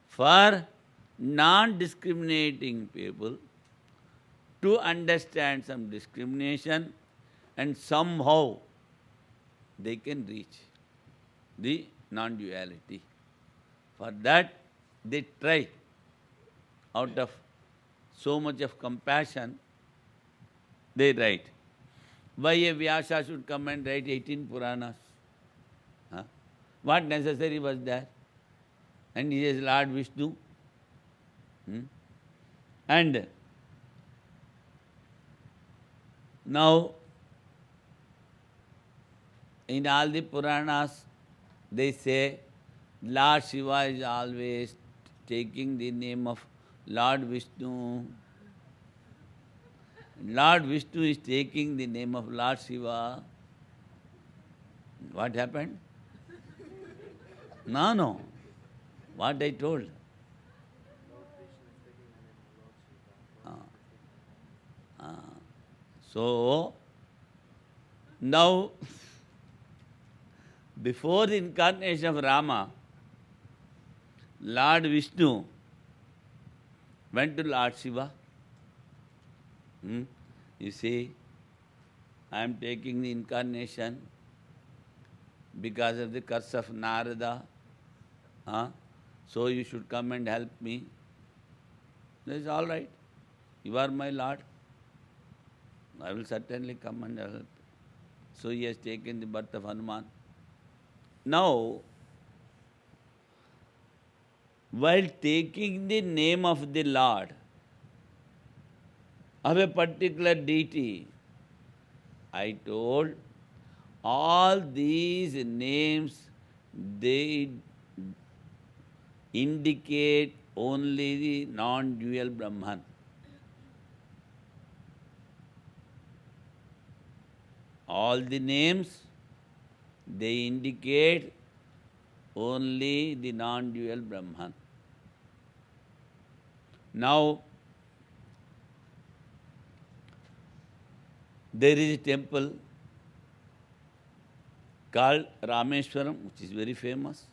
For non-discriminating people to understand some discrimination, and somehow they can reach the non-duality. For that, they try, out of so much of compassion, they write. Why a Vyasa should come and write 18 Puranas? Huh? What necessary was there? And he is Lord Vishnu. And now, in all the Puranas, they say Lord Shiva is always taking the name of Lord Vishnu. Lord Vishnu is taking the name of Lord Shiva. What happened? No. What I told. So, now, before the incarnation of Rama, Lord Vishnu went to Lord Shiva. You see, I am taking the incarnation because of the curse of Narada. So you should come and help me. That is all right. You are my Lord. I will certainly come and help. So he has taken the birth of Hanuman. Now, while taking the name of the Lord, of a particular deity, I told all these names, they indicate only the non-dual Brahman. All the names, they indicate only the non-dual Brahman. Now, there is a temple called Rameshwaram, which is very famous.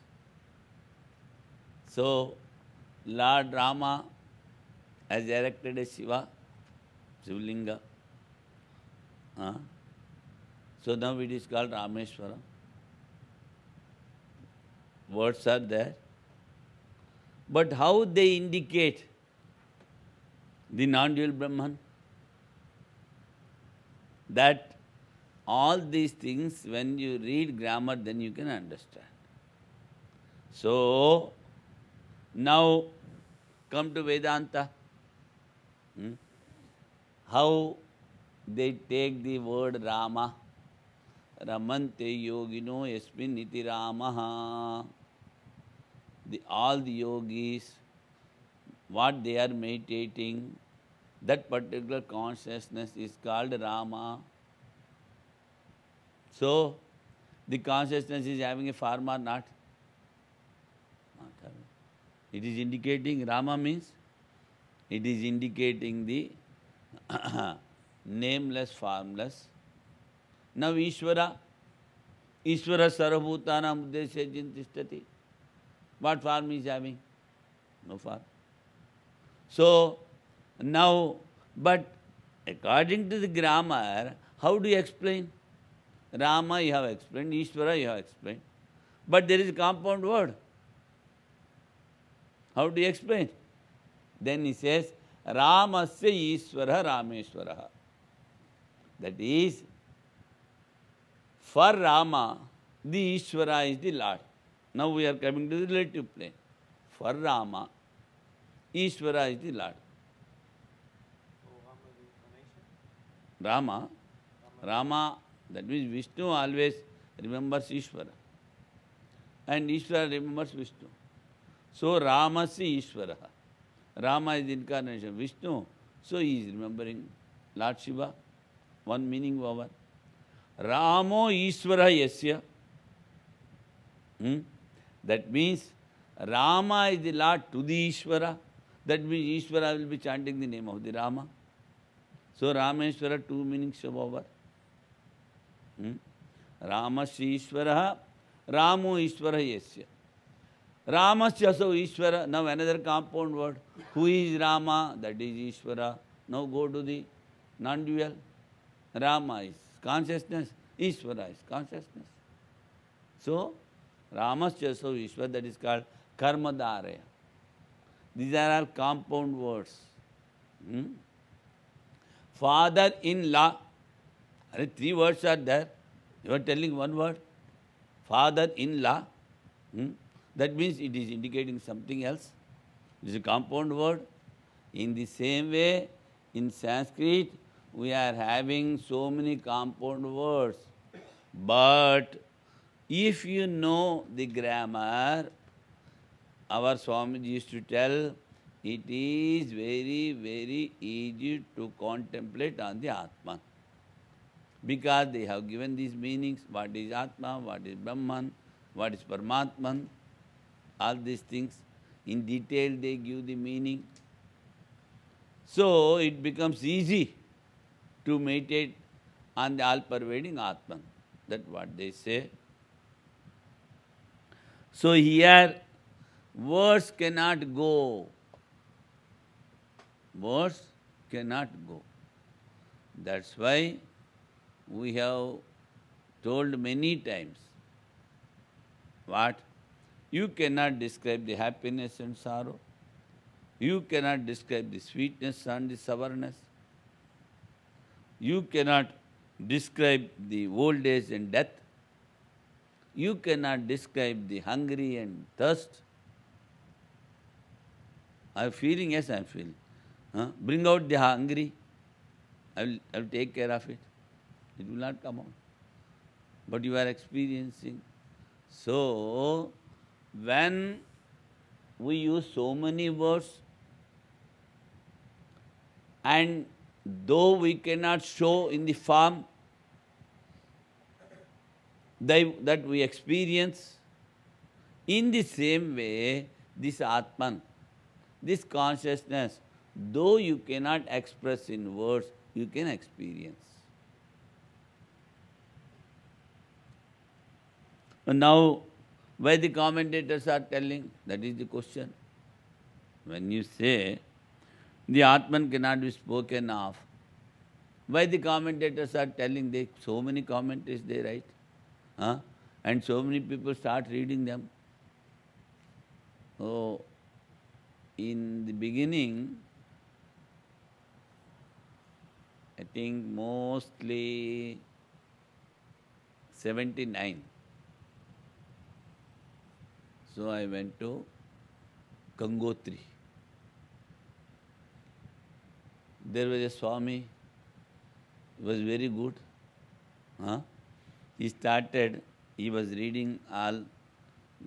So, Lord Rama has erected a Shiva, Shivlinga. So now it is called Rameshwaram. Words are there. But how they indicate the non-dual Brahman? That all these things, when you read grammar, then you can understand. So, now come to Vedanta. How they take the word Rama. Ramante yogino yasmin iti Ramaha. All the yogis, what they are meditating, that particular consciousness is called Rama. So, the consciousness is having a form or not? Not having. It is indicating, Rama means, it is indicating the nameless, formless. Now Ishvara sarvabhutanam uddesya jintishtati. What form is having? No form. So, now, but according to the grammar, how do you explain? Rama you have explained, Ishvara you have explained. But there is a compound word. How do you explain? Then he says, Ramasya Ishvara Rameshwara. That is, for Rama, the Ishvara is the Lord. Now we are coming to the relative plane. For Rama, Ishvara is the Lord. Rama, Rama, that means Vishnu always remembers Ishvara. And Ishvara remembers Vishnu. So Ramasi Ishvara. Rama is the incarnation. Vishnu, so he is remembering Lord Shiva. One meaning over. Ramo Ishvara Yasya. That means Rama is the Lord to the Ishvara. That means Ishvara will be chanting the name of the Rama. So Rameshwara, two meanings over. Ramasya Ishvara, Ramo Ishvara Yasya. Ramasya so Ishvara. Now another compound word. Who is Rama? That is Ishvara. Now go to the non-dual. Rama is consciousness, Ishvara is consciousness. So, Ramasya so Ishvara, that is called Karmadaraya. These are all compound words. Father-in-law. Three words are there. You are telling one word. Father-in-law. That means it is indicating something else. It is a compound word. In the same way, in Sanskrit, we are having so many compound words. But if you know the grammar, our Swami used to tell, it is very, very easy to contemplate on the Atman. Because they have given these meanings, what is Atma, what is Brahman, what is Paramatman, all these things. In detail they give the meaning. So it becomes easy to meditate on the all-pervading Atman. That's what they say. So here, words cannot go. Words cannot go. That's why we have told many times, what? You cannot describe the happiness and sorrow. You cannot describe the sweetness and the sourness. You cannot describe the old age and death. You cannot describe the hungry and thirst. I am feeling, yes, I am feeling. Bring out the hungry. I will take care of it. It will not come out. But you are experiencing. So, when we use so many words, and though we cannot show in the form that we experience, in the same way, this Atman, this consciousness, though you cannot express in words, you can experience. And now, why the commentators are telling? That is the question. When you say, the Atman cannot be spoken of, why the commentators are telling? So many commentaries they write. And so many people start reading them. Oh, in the beginning, I think mostly 79. So I went to Gangotri. There was a Swami, he was very good. He was reading all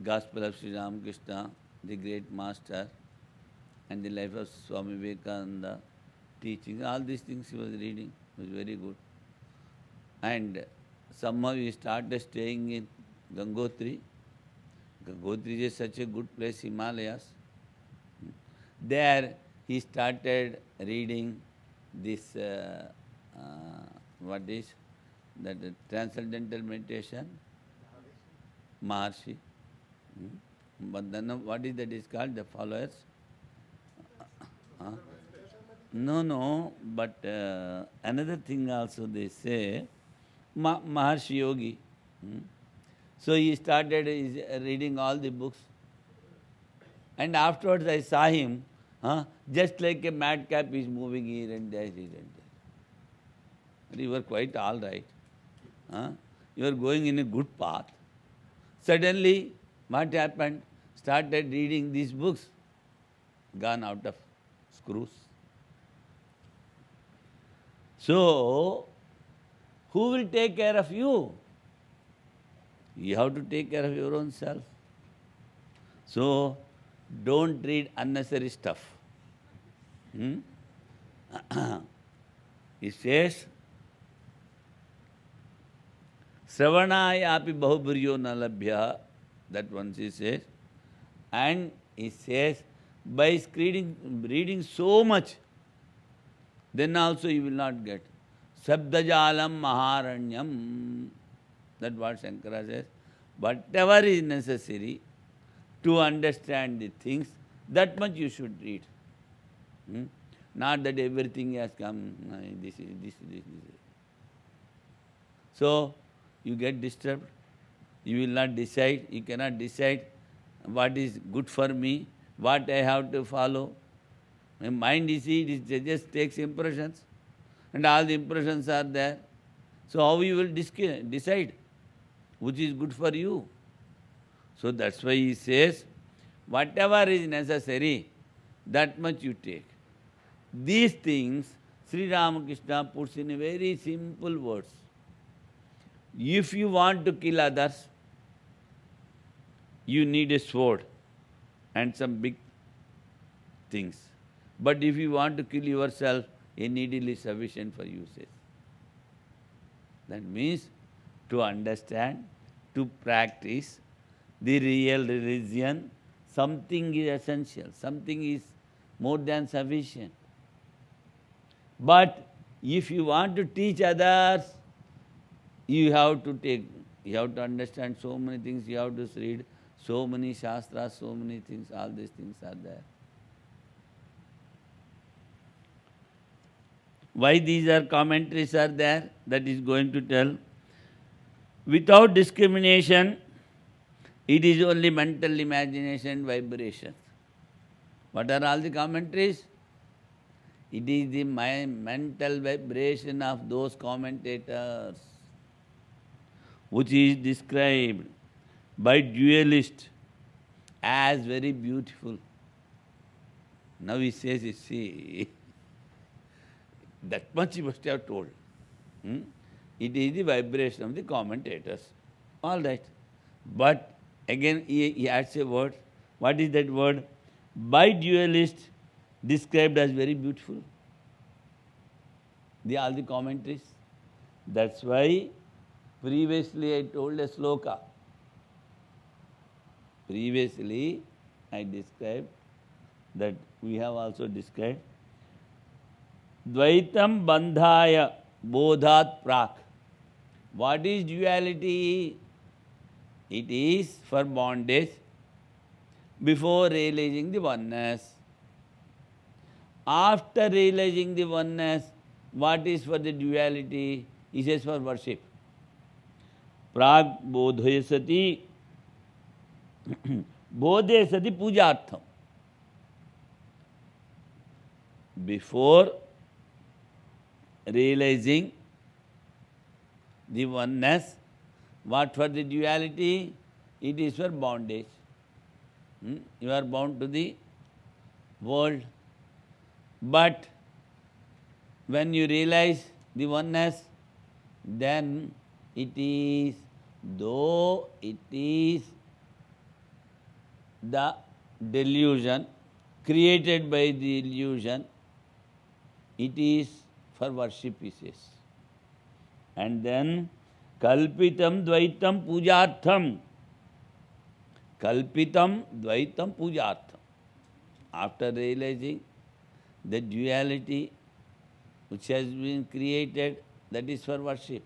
Gospel of Sri Ramakrishna, the great master, and the life of Swami Vivekananda, teaching, all these things he was reading. It was very good. And somehow he started staying in Gangotri. Gangotri is such a good place, Himalayas. There he started reading this, what is that transcendental meditation? Maharshi. But then what is that is called? The followers? No, but another thing also they say, Maharshi Yogi. So he started reading all the books. And afterwards I saw him, just like a madcap, he is moving here and there, here and there. But you were quite all right. You are going in a good path. Suddenly, what happened? Started reading these books. gone out of screws. So, who will take care of you? You have to take care of your own self. So, don't read unnecessary stuff. Hmm? It says, Sravanaya api bahubhuryo na labhya. That one he says. And he says, by reading so much, then also you will not get. Sabdajalam maharanyam. That's what Shankara says. Whatever is necessary to understand the things, that much you should read. Not that everything has come, this. So, you get disturbed. You will not decide. You cannot decide what is good for me, what I have to follow. My mind is it just takes impressions. And all the impressions are there. So how you will decide which is good for you? So that's why he says, whatever is necessary, that much you take. These things, Sri Ramakrishna puts in a very simple words. If you want to kill others, you need a sword and some big things. But if you want to kill yourself, a needle is sufficient for you, says. That means to understand, to practice the real religion, something is essential, something is more than sufficient. But if you want to teach others, you have to understand so many things, you have to read so many shastras, so many things, all these things are there. Why these commentaries are there? That is going to tell. Without discrimination, it is only mental imagination, vibration. What are all the commentaries? It is the mental vibration of those commentators, which is described by dualists as very beautiful. Now he says, you see, that much he must have told. It is the vibration of the commentators. All right. But again he adds a word. What is that word? By dualists described as very beautiful. All the commentaries. That's why previously I told a sloka. Previously I described that we have also described Dvaitam bandhaya bodhat prak. What is duality? It is for bondage before realizing the oneness. After realizing the oneness, what is for the duality? He says for worship. Prag bodhoya sati bodhe sati pujartham. Before realizing the oneness, what for the duality? It is for bondage. You are bound to the world. But when you realize the oneness, then it is, though it is the delusion created by the illusion, it is for worship, he says. And then, kalpitam dvaitam pujartham. Kalpitam dvaitam pujartham. After realizing the duality which has been created, that is for worship.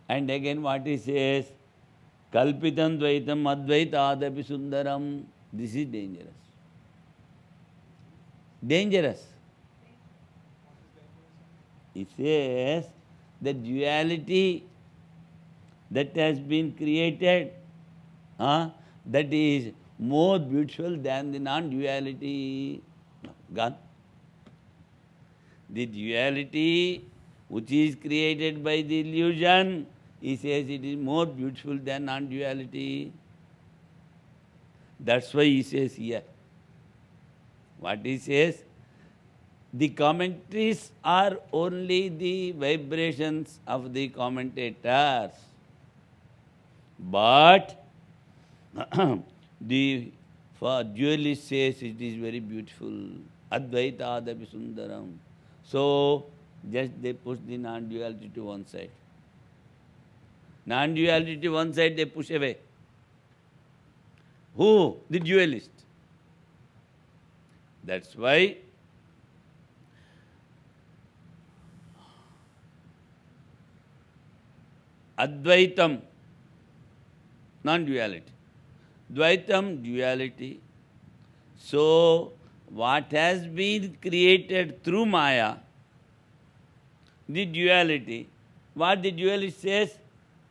And again what he says, kalpitam dvaitam advaitadapi sundaram. This is dangerous. Dangerous. He says the duality that has been created, that is more beautiful than the non-duality. Gone. The duality which is created by the illusion, he says it is more beautiful than non-duality. That's why he says here. What he says, the commentaries are only the vibrations of the commentators. But the dualist says it is very beautiful. Advaita adapi sundaram. So just they push the non-duality to one side. Non-duality to one side they push away. Who? The dualist. That's why Advaitam, non-duality. Dvaitam, duality. So, what has been created through Maya, the duality, what the dualist says,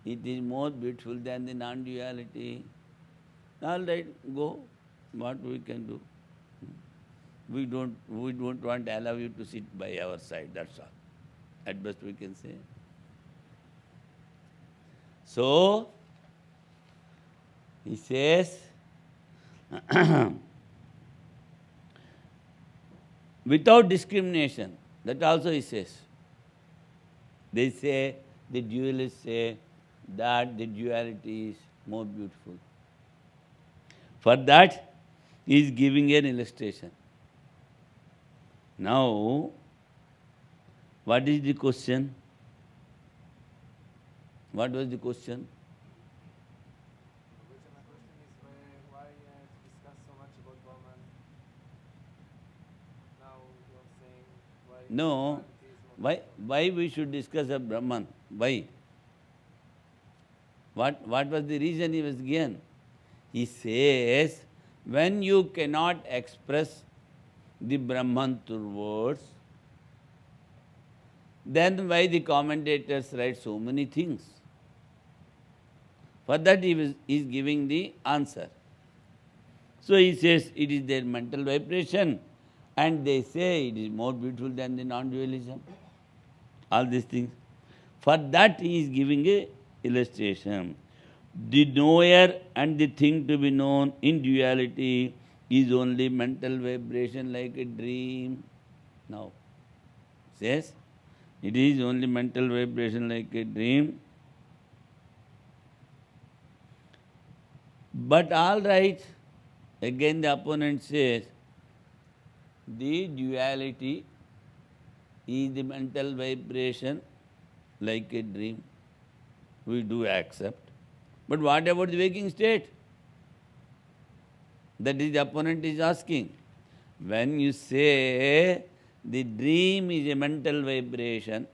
it is more beautiful than the non-duality. All right, go. What we can do? We don't want to allow you to sit by our side, that's all. At best we can say. So, he says, without discrimination, that also he says. They say, the dualists say that the duality is more beautiful. For that, he is giving an illustration. Now, what is the question? What was the question? The question is why discuss so much about Brahman? Now you are saying why No. duality is more Why we should discuss a Brahman? Why? What was the reason he was given? He says, when you cannot express the Brahman through words, then why the commentators write so many things? For that he is giving the answer. So he says it is their mental vibration, and they say it is more beautiful than the non-dualism. All these things. For that he is giving a illustration. The knower and the thing to be known in duality is only mental vibration like a dream. Now, says, it is only mental vibration like a dream. But all right, again the opponent says, the duality is the mental vibration like a dream. We do accept. But what about the waking state? That is the opponent is asking. When you say the dream is a mental vibration,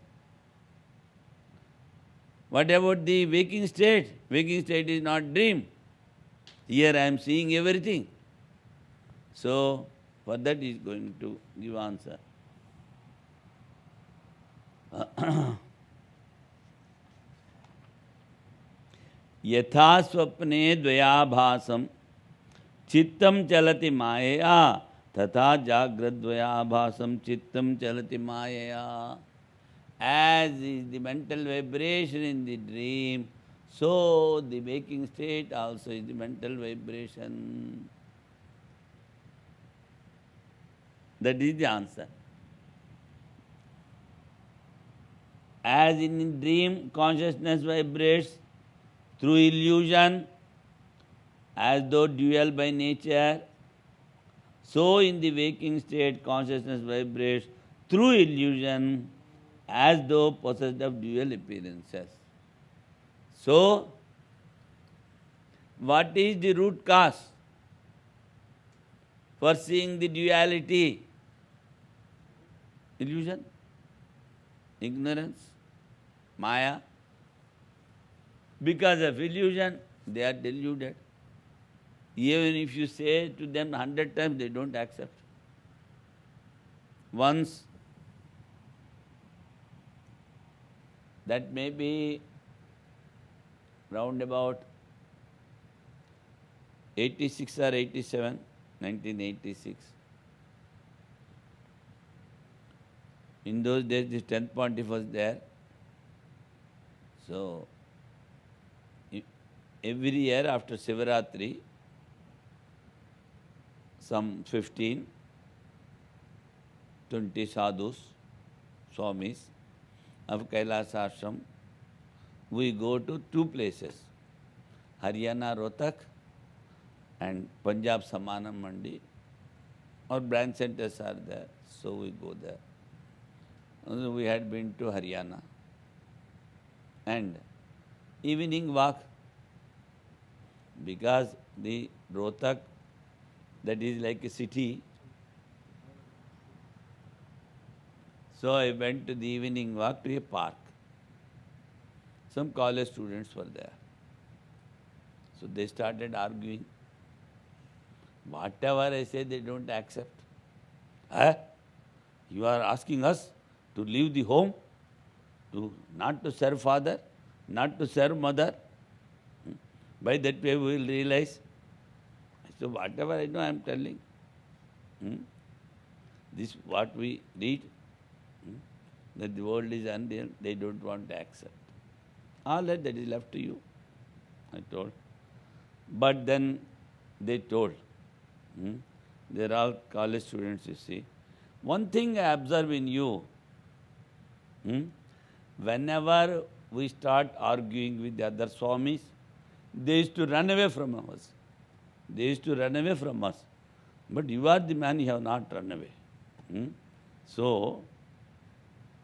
what about the waking state? Waking state is not dream. Here I am seeing everything. So, for that he is going to give answer. यथा स्वप्ने द्वयाभासम चित्तम चलति मायया तथा जागृद्वयाभासम चित्तम चलति मायया. As is the mental vibration in the dream, so the waking state also is the mental vibration. That is the answer. As in dream, consciousness vibrates through illusion, as though dual by nature, so in the waking state, consciousness vibrates through illusion, as though possessed of dual appearances. So, what is the root cause for seeing the duality? Illusion, ignorance, Maya. Because of illusion, they are deluded. Even if you say to them 100 times, they don't accept. Once, that may be round about 86 or 87, 1986. In those days, the 10th pontiff was there. So, every year after Sivaratri, some 15, 20 sadhus, Swamis of Kailas Ashram. We go to two places, Haryana Rohtak and Punjab Samana Mandi. Our branch centers are there, so we go there. And we had been to Haryana. And evening walk, because the Rohtak, that is like a city. So I went to the evening walk to a park. Some college students were there. So they started arguing. Whatever I say, they don't accept. Huh? You are asking us to leave the home, not to serve father, not to serve mother. By that way we will realize. So whatever I know, I am telling. This what we read, that the world is unreal, they don't want to accept. All that is left to you, I told. But then they told, they're all college students, you see. One thing I observe in you, whenever we start arguing with the other Swamis, they used to run away from us. They used to run away from us. But you are the man, you have not run away. So,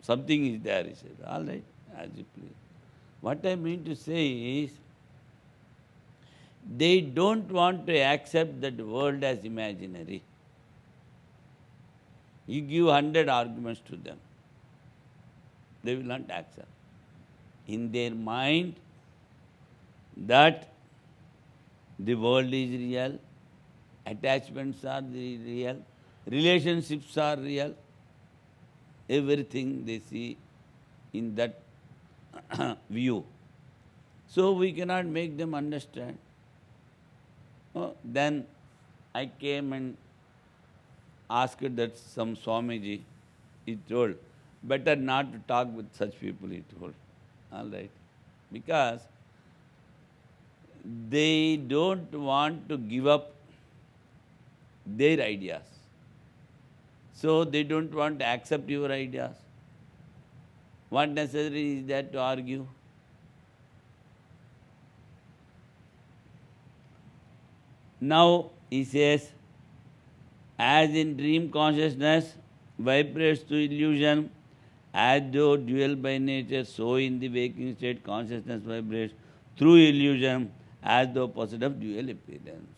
something is there, he said. All right, as you please. What I mean to say is, they don't want to accept that the world as imaginary. You give 100 arguments to them, they will not accept. In their mind, that the world is real, attachments are real, relationships are real, everything they see in that view. So we cannot make them understand. Then I came and asked that some Swamiji, he told, better not to talk with such people, he told. All right. Because they don't want to give up their ideas. So they don't want to accept your ideas. What necessary is there to argue? Now he says, as in dream consciousness vibrates to illusion, as though dual by nature, so in the waking state consciousness vibrates through illusion, as though possessed of dual appearance.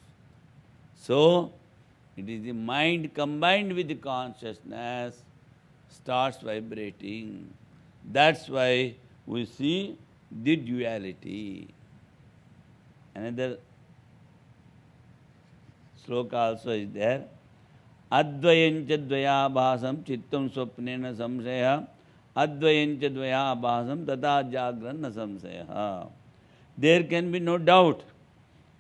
So, it is the mind combined with the consciousness starts vibrating. That's why we see the duality. Another sloka also is there. Advayancha dvaya bhasam chittam swapnena samsaya advayancha dvaya bhasam tata jagranna samsaya. There can be no doubt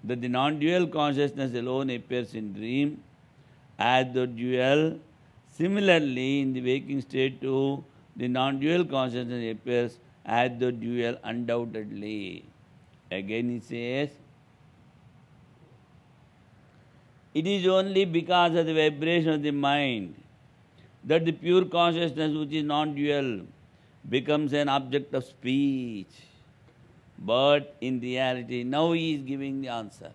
that the non-dual consciousness alone appears in dream as the dual. Similarly, in the waking state too, the non-dual consciousness appears as the dual undoubtedly. Again he says, it is only because of the vibration of the mind that the pure consciousness, which is non-dual, becomes an object of speech. But in reality, now he is giving the answer.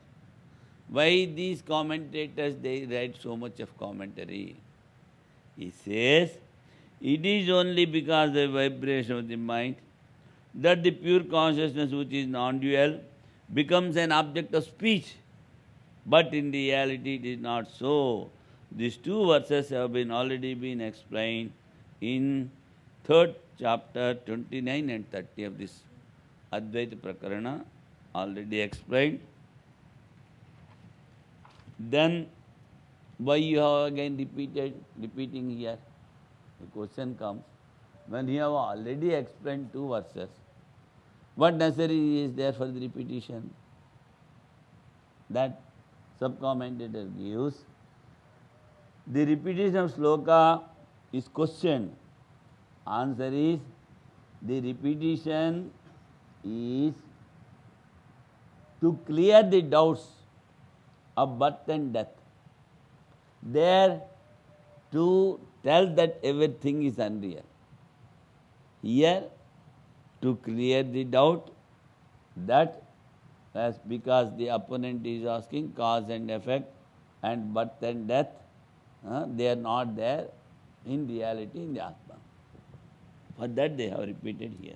Why these commentators, they write so much of commentary? He says, it is only because of the vibration of the mind that the pure consciousness, which is non-dual, becomes an object of speech. But in reality, it is not so. These two verses have already been explained in 3rd chapter, 29 and 30 of this Advaita Prakarana, already explained. Then, why you have again repeating here? The question comes, when you have already explained 2 verses, what necessary is there for the repetition? That sub-commentator gives. The repetition of sloka is question. Answer is, the repetition is to clear the doubts of birth and death. There, to tell that everything is unreal. Here, to clear the doubt that as because the opponent is asking cause and effect and birth and death, they are not there in reality in the Atma. For that they have repeated here.